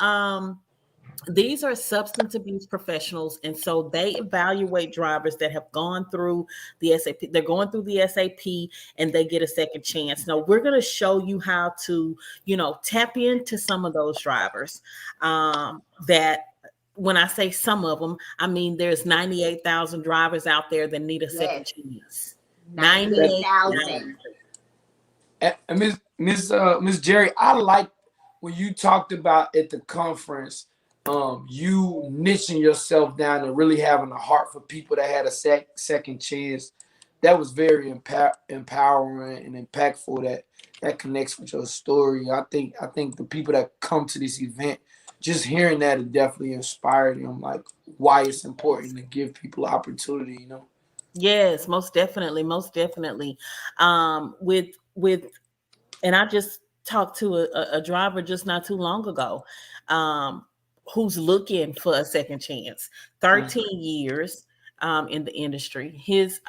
these are substance abuse professionals, and so they evaluate drivers that have gone through the SAP. They're going through the SAP, and they get a second chance. Now we're going to show you how to, tap into some of those drivers. That, when I say some of them, I mean there's 98,000 drivers out there that need a second chance. 98,000. Miss Jerri, I like when you talked about at the conference, you niching yourself down and really having a heart for people that had a second chance. That was very empowering and impactful. That connects with your story. I think the people that come to this event, just hearing that, it definitely inspired them. Like, why it's important to give people opportunity. Yes, most definitely. And I just talked to a driver just not too long ago, who's looking for a second chance. 13 years in the industry. His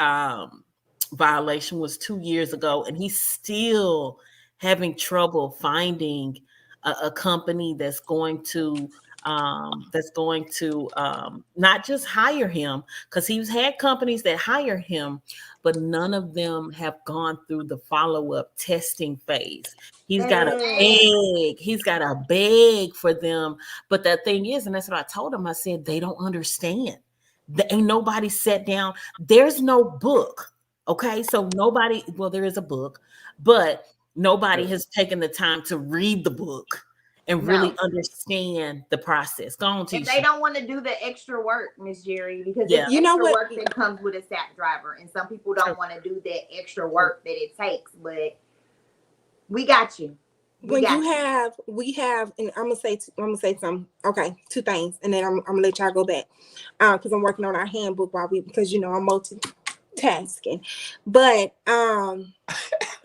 violation was 2 years ago, and he's still having trouble finding a company that's going to not just hire him, because he's had companies that hire him, but none of them have gone through the follow-up testing phase. He's got to beg for them. But the thing is, and that's what I told him, I said, they don't understand. Ain't nobody sat down. There's no book. Okay. So there is a book, but nobody has taken the time to read the book and really understand the process. Go on, Tisha. And they don't want to do the extra work, Miss Jerri, because it's extra work that comes with a SAP driver, and some people don't want to do that extra work that it takes. But we got you. We have, and I'm gonna say something. Okay, two things, and then I'm gonna let y'all go back, because I'm working on our handbook because I'm multitasking. But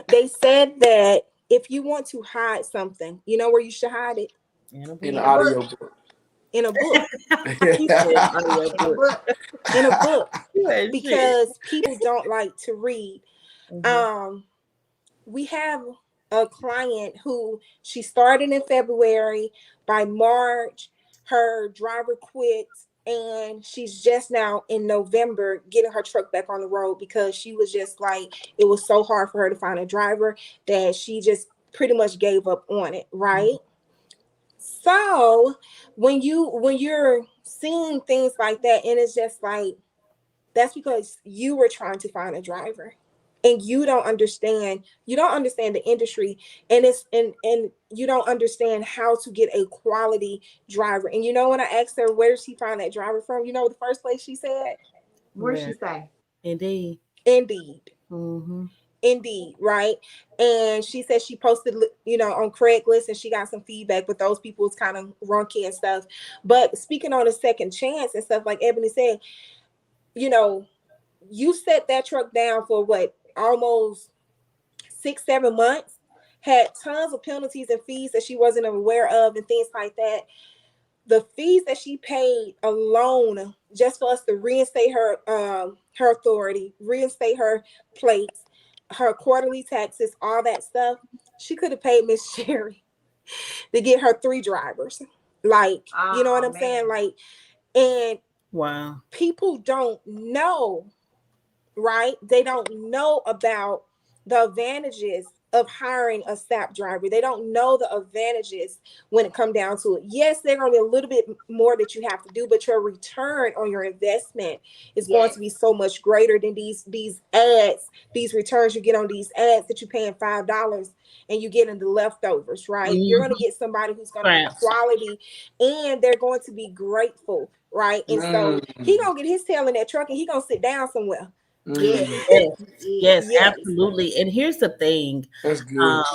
they said that if you want to hide something, you know where you should hide it? In an audio book. In a book. In a book. Because people don't like to read. Mm-hmm. We have a client who she started in February. By March, her driver quit, and she's just now in November getting her truck back on the road, because she was just like, it was so hard for her to find a driver that she just pretty much gave up on it, right? Mm-hmm. So when you're seeing things like that, and it's just like, that's because you were trying to find a driver, and you don't understand the industry, and you don't understand how to get a quality driver. And when I asked her, where did she find that driver from? The first place she said? Where'd she say? Indeed. Mm-hmm. Indeed, right? And she said she posted, on Craigslist, and she got some feedback, but those people was kind of runky and stuff. But speaking on a second chance and stuff, like Ebony said, you set that truck down for what, almost 6-7 months, had tons of penalties and fees that she wasn't aware of and things like that. the fees that she paid alone just for us to reinstate her her authority, reinstate her plates, her quarterly taxes, all that stuff, she could have paid Miss Jerri to get her 3 drivers. Like, you know what I'm saying? Like, and wow, people don't know, right? They don't know about the advantages of hiring a SAP driver. They don't know the advantages when it comes down to it. Yes, they're going to be a little bit more that you have to do, but your return on your investment is going to be so much greater than these ads, these returns you get on these ads that you're paying $5 and you get in the leftovers, right? Mm-hmm. You're going to get somebody who's going to be quality, and they're going to be grateful, right? And so he going to get his tail in that truck and he going to sit down somewhere. Yes, absolutely. And here's the thing. That's good.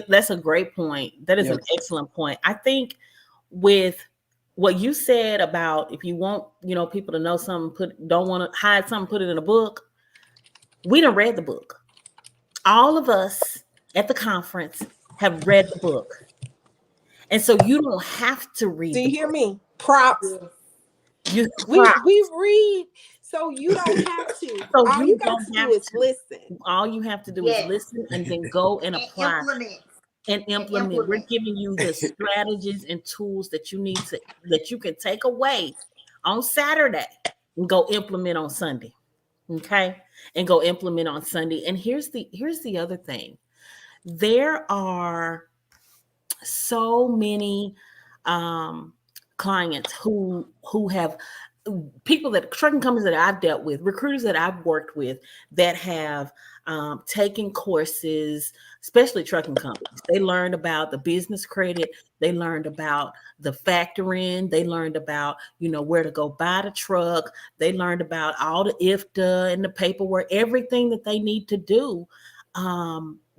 That's a great point. That is an excellent point. I think with what you said about if you want, people to know something, don't want to hide something, put it in a book. We done read the book. All of us at the conference have read the book. And so you don't have to read. Do you hear me? Props. We read. So you don't have to. So all you got to do is listen. All you have to do is listen and then go and apply and implement. We're giving you the strategies and tools that you need that you can take away on Saturday and go implement on Sunday. Okay? And go implement on Sunday. And here's the other thing. There are so many clients who have trucking companies that I've dealt with, recruiters that I've worked with that have taken courses, especially trucking companies. They learned about the business credit. They learned about the factoring. They learned about, where to go buy the truck. They learned about all the IFTA and the paperwork, everything that they need to do.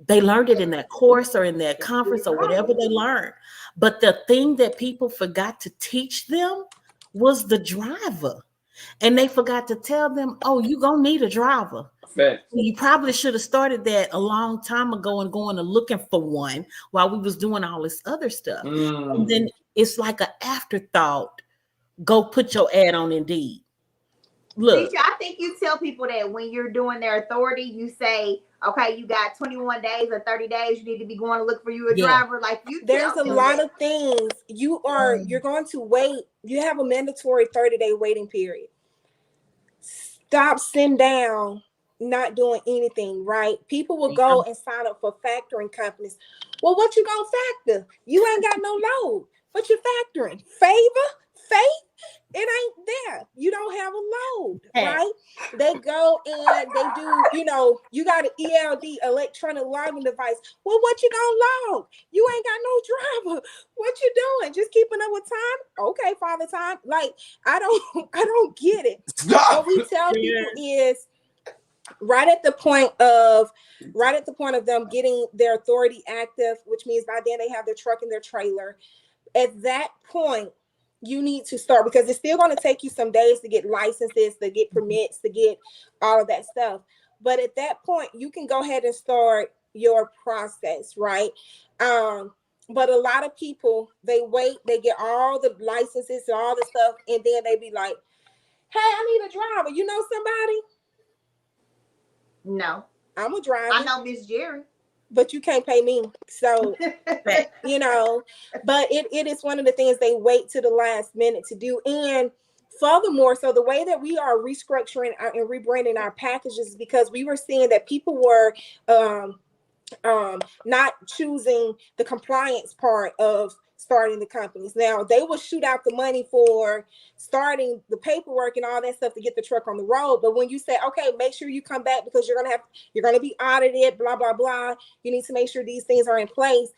They learned it in that course or in that conference or whatever they learned. But the thing that people forgot to teach them was the driver. And they forgot to tell them, oh, you're going to need a driver. Fact. You probably should have started that a long time ago and going and looking for one while we was doing all this other stuff. And then it's like an afterthought. Go put your ad on Indeed. Look. Teacher, I think you tell people that when you're doing their authority, you say, okay, you got 21 days or 30 days. You need to be going to look for you a driver. Like there's a lot of things you're going to wait. You have a mandatory 30-day waiting period. Stop sitting down, not doing anything, right? People will go and sign up for factoring companies. Well, what you gonna factor? You ain't got no load. What you factoring? Favor? Faith? It ain't there. You don't have a load, right? They go and they do, you got an ELD, electronic logging device. Well, what you gonna log? You ain't got no driver. What you doing? Just keeping up with time? Okay, Father Time. Like, I don't get it. What we tell people is right at the point of them getting their authority active, which means by then they have their truck and their trailer. At that point, you need to start, because it's still going to take you some days to get licenses, to get permits, to get all of that stuff. But at that point, you can go ahead and start your process, right? But a lot of people, they wait, they get all the licenses and all the stuff, and then they be like, hey, I need a driver. You know somebody? No. I'm a driver. I know Miss Jerri. But you can't pay me. So, but it is one of the things they wait to the last minute to do. And furthermore, so the way that we are restructuring and rebranding our packages is because we were seeing that people were not choosing the compliance part of starting the companies. Now, they will shoot out the money for starting the paperwork and all that stuff to get the truck on the road. But when you say, okay, make sure you come back because you're going to be audited, blah, blah, blah. You need to make sure these things are in place.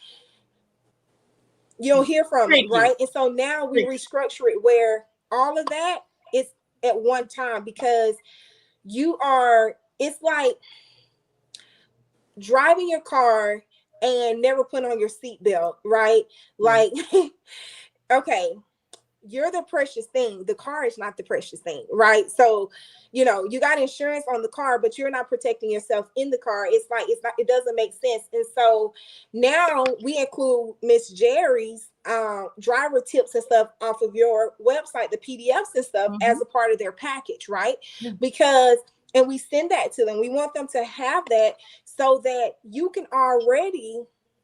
You don't hear from it, right? And so now we restructure it where all of that is at one time, because it's like driving your car and never put on your seatbelt, right? Like, okay, you're the precious thing. The car is not the precious thing, right? So, you know, you got insurance on the car, but you're not protecting yourself in the car. It's like, it's not, it doesn't make sense. And so now we include Miss Jerri's driver tips and stuff off of your website, the PDFs and stuff, as a part of their package, right? Because, and we send that to them. We want them to have that so that you can already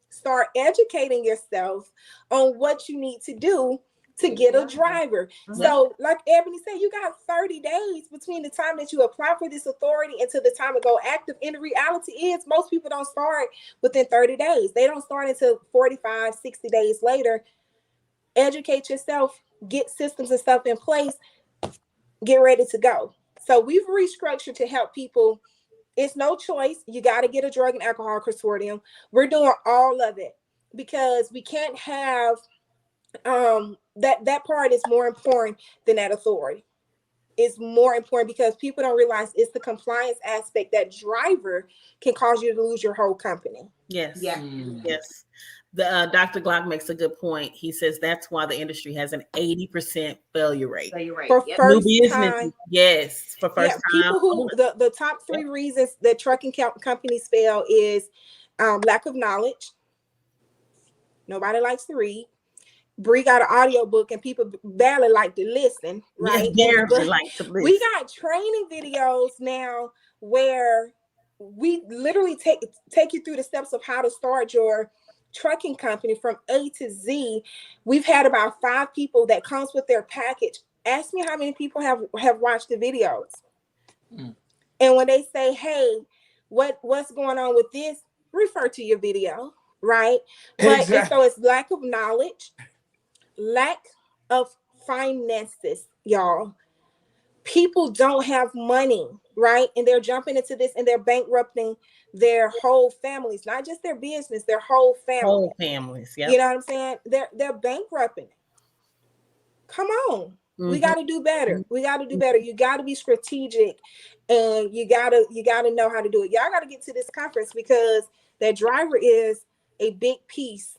start educating yourself on what you need to do to get a driver. So like Ebony said, you got 30 days between the time that you apply for this authority and to the time it go active. And the reality is most people don't start within 30 days. They don't start until 45, 60 days later. Educate yourself, get systems and stuff in place, get ready to go. So we've restructured to help people. It's no choice. You got to get a drug and alcohol consortium. We're doing all of it because we can't have that part is more important than that authority. It's more important because people don't realize it's the compliance aspect. That driver can cause you to lose your whole company. Yes. Yes. The Dr. Glock makes a good point. He says that's why the industry has an 80% failure rate. For first time. Yes, for first time. People who the top three reasons that trucking companies fail is lack of knowledge. Nobody likes to read. Bree got an audio book and people barely like to listen, right? Yes, barely like to listen. We got training videos now where we literally take you through the steps of how to start your trucking company from A to Z. We've had about 5 people that comes with their package. Ask me how many people have watched the videos. And when they say, hey, what's going on with this, refer to your video, right? But and so it's lack of knowledge, lack of finances, y'all. People don't have money, right? And they're jumping into this and they're bankrupting their whole families, not just their business, their whole family. Whole families, yeah. You know what I'm saying? They're bankrupting. Come on. We got to do better. We got to do better. You got to be strategic and you got to know how to do it. Y'all got to get to this conference because that driver is a big piece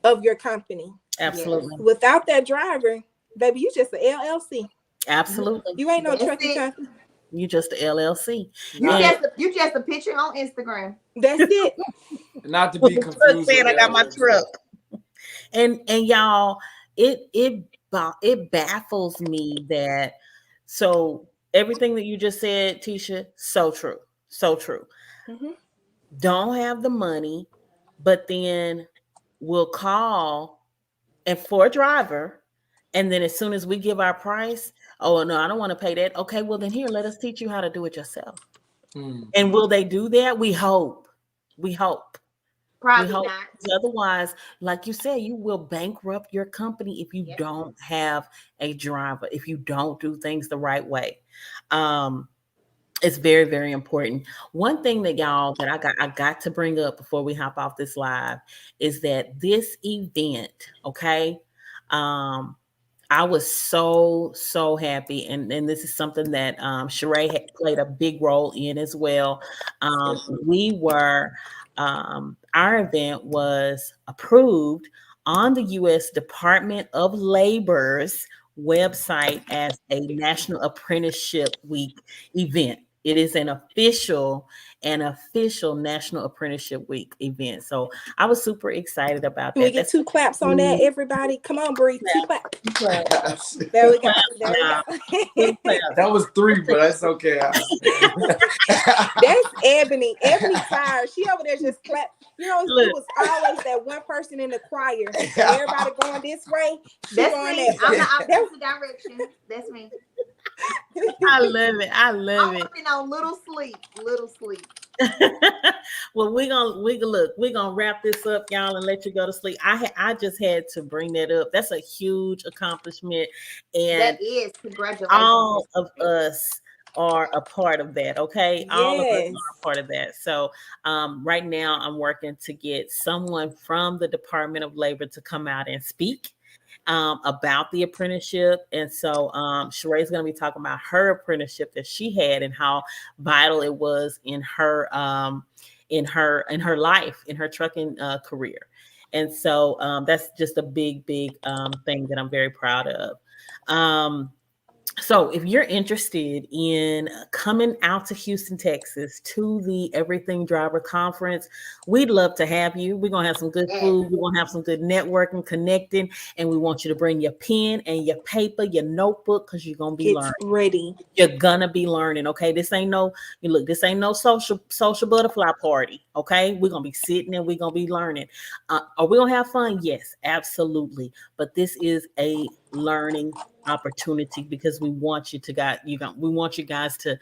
of your company. Absolutely. Yes. Without that driver, baby, you just an LLC. Absolutely. You ain't no trucking company. You just an LLC. You just a picture on Instagram. That's it. Not to be confused. I got my truck. And y'all, it baffles me that so everything that you just said, Tisha, so true. So true. Don't have the money, but then we'll call and for a driver. And then as soon as we give our price, oh no, I don't want to pay that. Okay, well then here, let us teach you how to do it yourself. And will they do that? We hope. Probably not. Otherwise, like you said, you will bankrupt your company if you don't have a driver, if you don't do things the right way. It's very, very important. One thing that y'all that I got to bring up before we hop off this live is that this event, okay, I was so happy, and this is something that Sheree had played a big role in as well. Our event was approved on the U.S. Department of Labor's website as a National Apprenticeship Week event. It is an official National Apprenticeship Week event. So I was super excited about that. We get 2 claps on that, everybody. Come on, Bree. 2 claps. There we go. That was 3, but that's okay. That's Ebony. Ebony tired. She over there just clap. You know, it was always that one person in the choir. Everybody going this way. That's me. I'm the opposite direction. That's me. I love it. I'm working on little sleep. Well, we're gonna wrap this up, y'all, and let you go to sleep. I just had to bring that up. That's a huge accomplishment, and that is congratulations. All of us are a part of that. Okay, all of us are a part of that. So right now I'm working to get someone from the Department of Labor to come out and speak about the apprenticeship. And so Sheree's going to be talking about her apprenticeship that she had and how vital it was in her life, in her trucking career. And so that's just a big thing that I'm very proud of. So if you're interested in coming out to Houston, Texas to the Everything Driver Conference, we'd love to have you. We're going to have some good food. We're going to have some good networking, connecting, and we want you to bring your pen and your paper, your notebook, because you're going to be learning. Ready. You're gonna be learning, okay? This ain't no social butterfly party, okay? We're gonna be sitting and we're gonna be learning. Are we gonna have fun? Yes, absolutely. But this is a learning opportunity because we want you to we want you guys to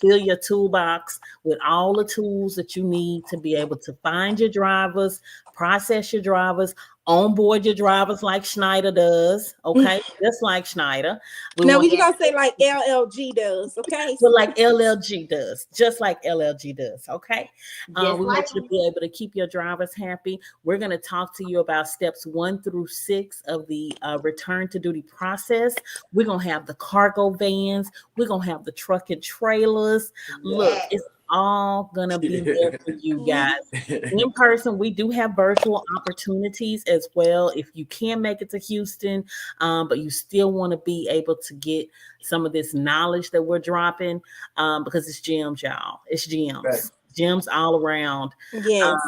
fill your toolbox with all the tools that you need to be able to find your drivers, process your drivers, onboard your drivers like Schneider does, okay? Just like Schneider. Now we gonna say like LLG does, okay? But like LLG does, just like LLG does, okay? We want you to be able to keep your drivers happy. We're going to talk to you about steps 1 through 6 of the return to duty process. We're going to have the cargo vans. We're going to have the truck and trailers. Look, it's all gonna be there for you guys. In person, we do have virtual opportunities as well. If you can make it to Houston, but you still want to be able to get some of this knowledge that we're dropping, because it's gems, y'all. It's gems. Right. Gems all around. Yes.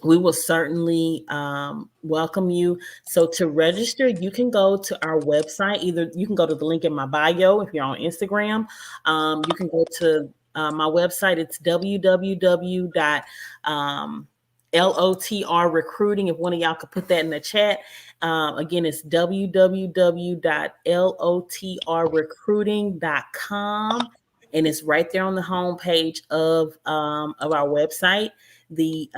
We will certainly welcome you. So to register, you can go to our website. Either you can go to the link in my bio if you're on Instagram. You can go to my website. It's www.LOTR recruiting. If one of y'all could put that in the chat. Again, it's www.lotrrecruiting.com. And it's right there on the homepage of our website. The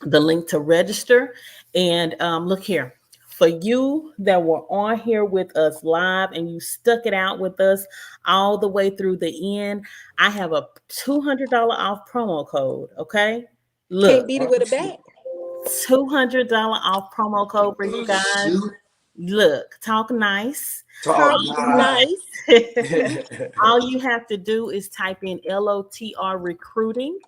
link to register. And look here. For you that were on here with us live and you stuck it out with us all the way through the end, I have a $200 off promo code. Okay, look, can't beat it with a bag. $200 off promo code for you guys. Look, talk nice. Talk nice. All you have to do is type in LOTR recruiting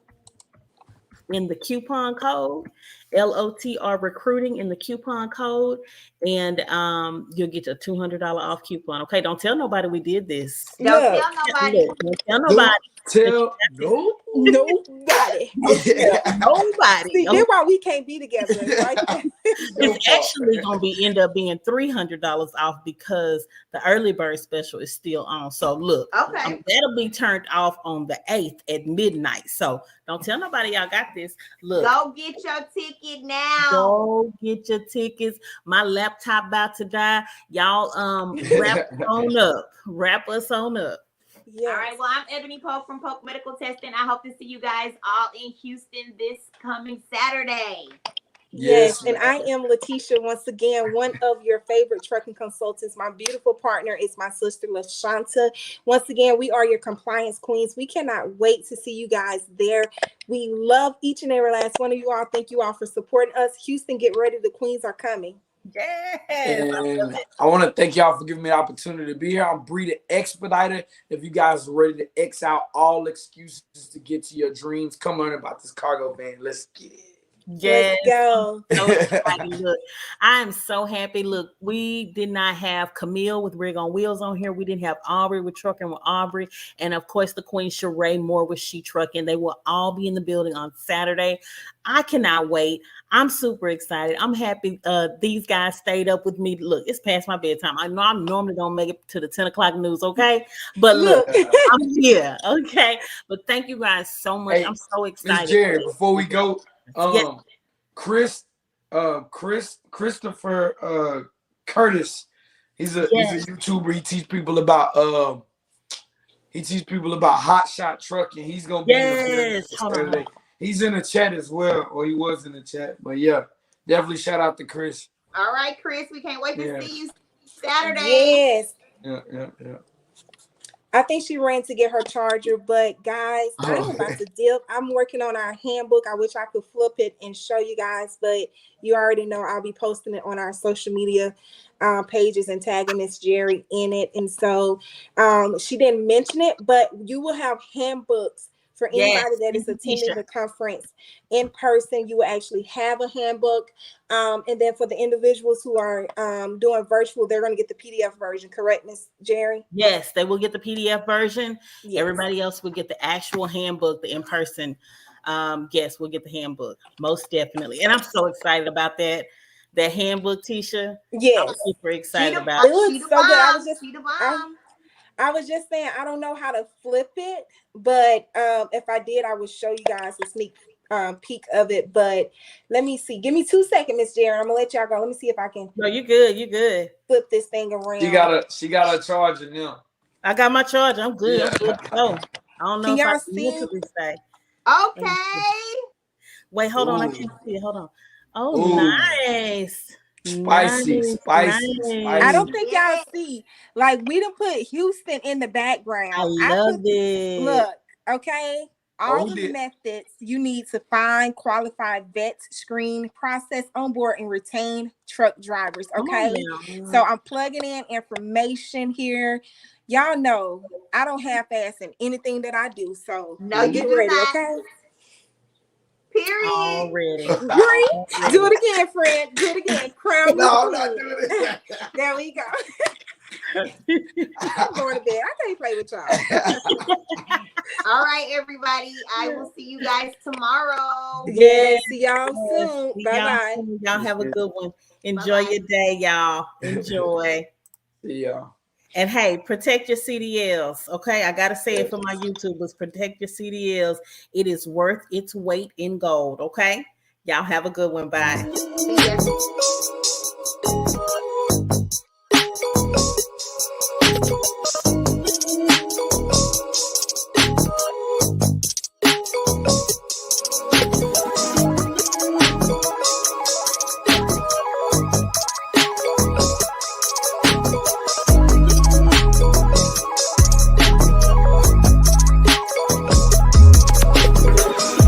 in the coupon code, LOTR recruiting in the coupon code, and you'll get a $200 off coupon. Okay, don't tell nobody we did this. Don't tell nobody. Don't tell nobody. Nobody. Nobody. See, that's why we can't be together, right? It's actually going to end up being $300 off because the early bird special is still on. So look, that'll be turned off on the 8th at midnight. So don't tell nobody y'all got this. Look, go get your ticket now. Go get your tickets. My laptop about to die. Y'all wrap us on up. Yes. All right. Well, I'm Ebony Polk from Polk Medical Testing. I hope to see you guys all in Houston this coming Saturday. Yes, and I am Letitia, once again, one of your favorite trucking consultants. My beautiful partner is my sister, LaShanta. Once again, we are your compliance queens. We cannot wait to see you guys there. We love each and every last one of you all. Thank you all for supporting us. Houston, get ready. The queens are coming. Yes. And I want to thank y'all for giving me the opportunity to be here. I'm Bree the Expediter. If you guys are ready to X out all excuses to get to your dreams, come learn about this cargo van. Let's get it. Yes. Let's go. Look, I am so happy. Look, we did not have Camille with Rig on Wheels on here. We didn't have Aubrey with Trucking with Aubrey. And of course, the Queen Sheree Moore with She Trucking. They will all be in the building on Saturday. I cannot wait. I'm super excited. I'm happy these guys stayed up with me. Look, it's past my bedtime. I know I'm normally going to make it to the 10 o'clock news, okay? But look, I'm here, okay? But thank you guys so much. Hey, I'm so excited. Ms. Jerri, before we go, Christopher Curtis, he's a YouTuber. He teaches people about hot shot trucking. He's gonna be in the he's in the chat as well, or he was in the chat. But yeah, definitely shout out to Chris. All right, Chris, we can't wait to see you Saturday. Yes. Yeah. I think she ran to get her charger, but guys, I'm about to dip. I'm working on our handbook. I wish I could flip it and show you guys, but you already know I'll be posting it on our social media pages and tagging Miss Jerri in it. And so she didn't mention it, but you will have handbooks For anybody that is attending the conference in person, you will actually have a handbook. And then for the individuals who are doing virtual, they're going to get the PDF version, correct, Ms. Jerri? Yes, they will get the PDF version. Yes. Everybody else will get the actual handbook, the in-person guests will get the handbook, most definitely. And I'm so excited about that handbook, Tisha. Yes. I'm super excited about it. It looks so good. I was just saying, I don't know how to flip it, but if I did, I would show you guys a sneak peek of it. But let me see. Give me 2 seconds, Miss Jerri. I'm gonna let y'all go. Let me see if I can. No, you good. You good. Flip this thing around. She got a charger now. I got my charger. I'm good. Yeah. I'm good to go. I don't know can if y'all I can mentally say. Okay. Wait, hold on. I can't see it. Hold on. Oh, nice. Spicy. I don't think y'all see. Like, we done put Houston in the background. I love it. Look, okay. All the methods you need to find, qualified, vet, screen, process, onboard, and retain truck drivers. Okay. So I'm plugging in information here. Y'all know I don't half-ass in anything that I do. So get ready, okay? Period. Already. Do it again, friend. Do it again. Crown. No, I'm not doing it. There we go. I'm going to bed. I can't play with y'all. All right, everybody. I will see you guys tomorrow. Yes. See y'all soon. Bye-bye. Y'all have a good one. Enjoy your day, y'all. Enjoy. See y'all. And hey, protect your CDLs. Okay, I gotta say it for my YouTubers. Protect your CDLs. It is worth its weight in gold. Okay, y'all have a good one. Bye.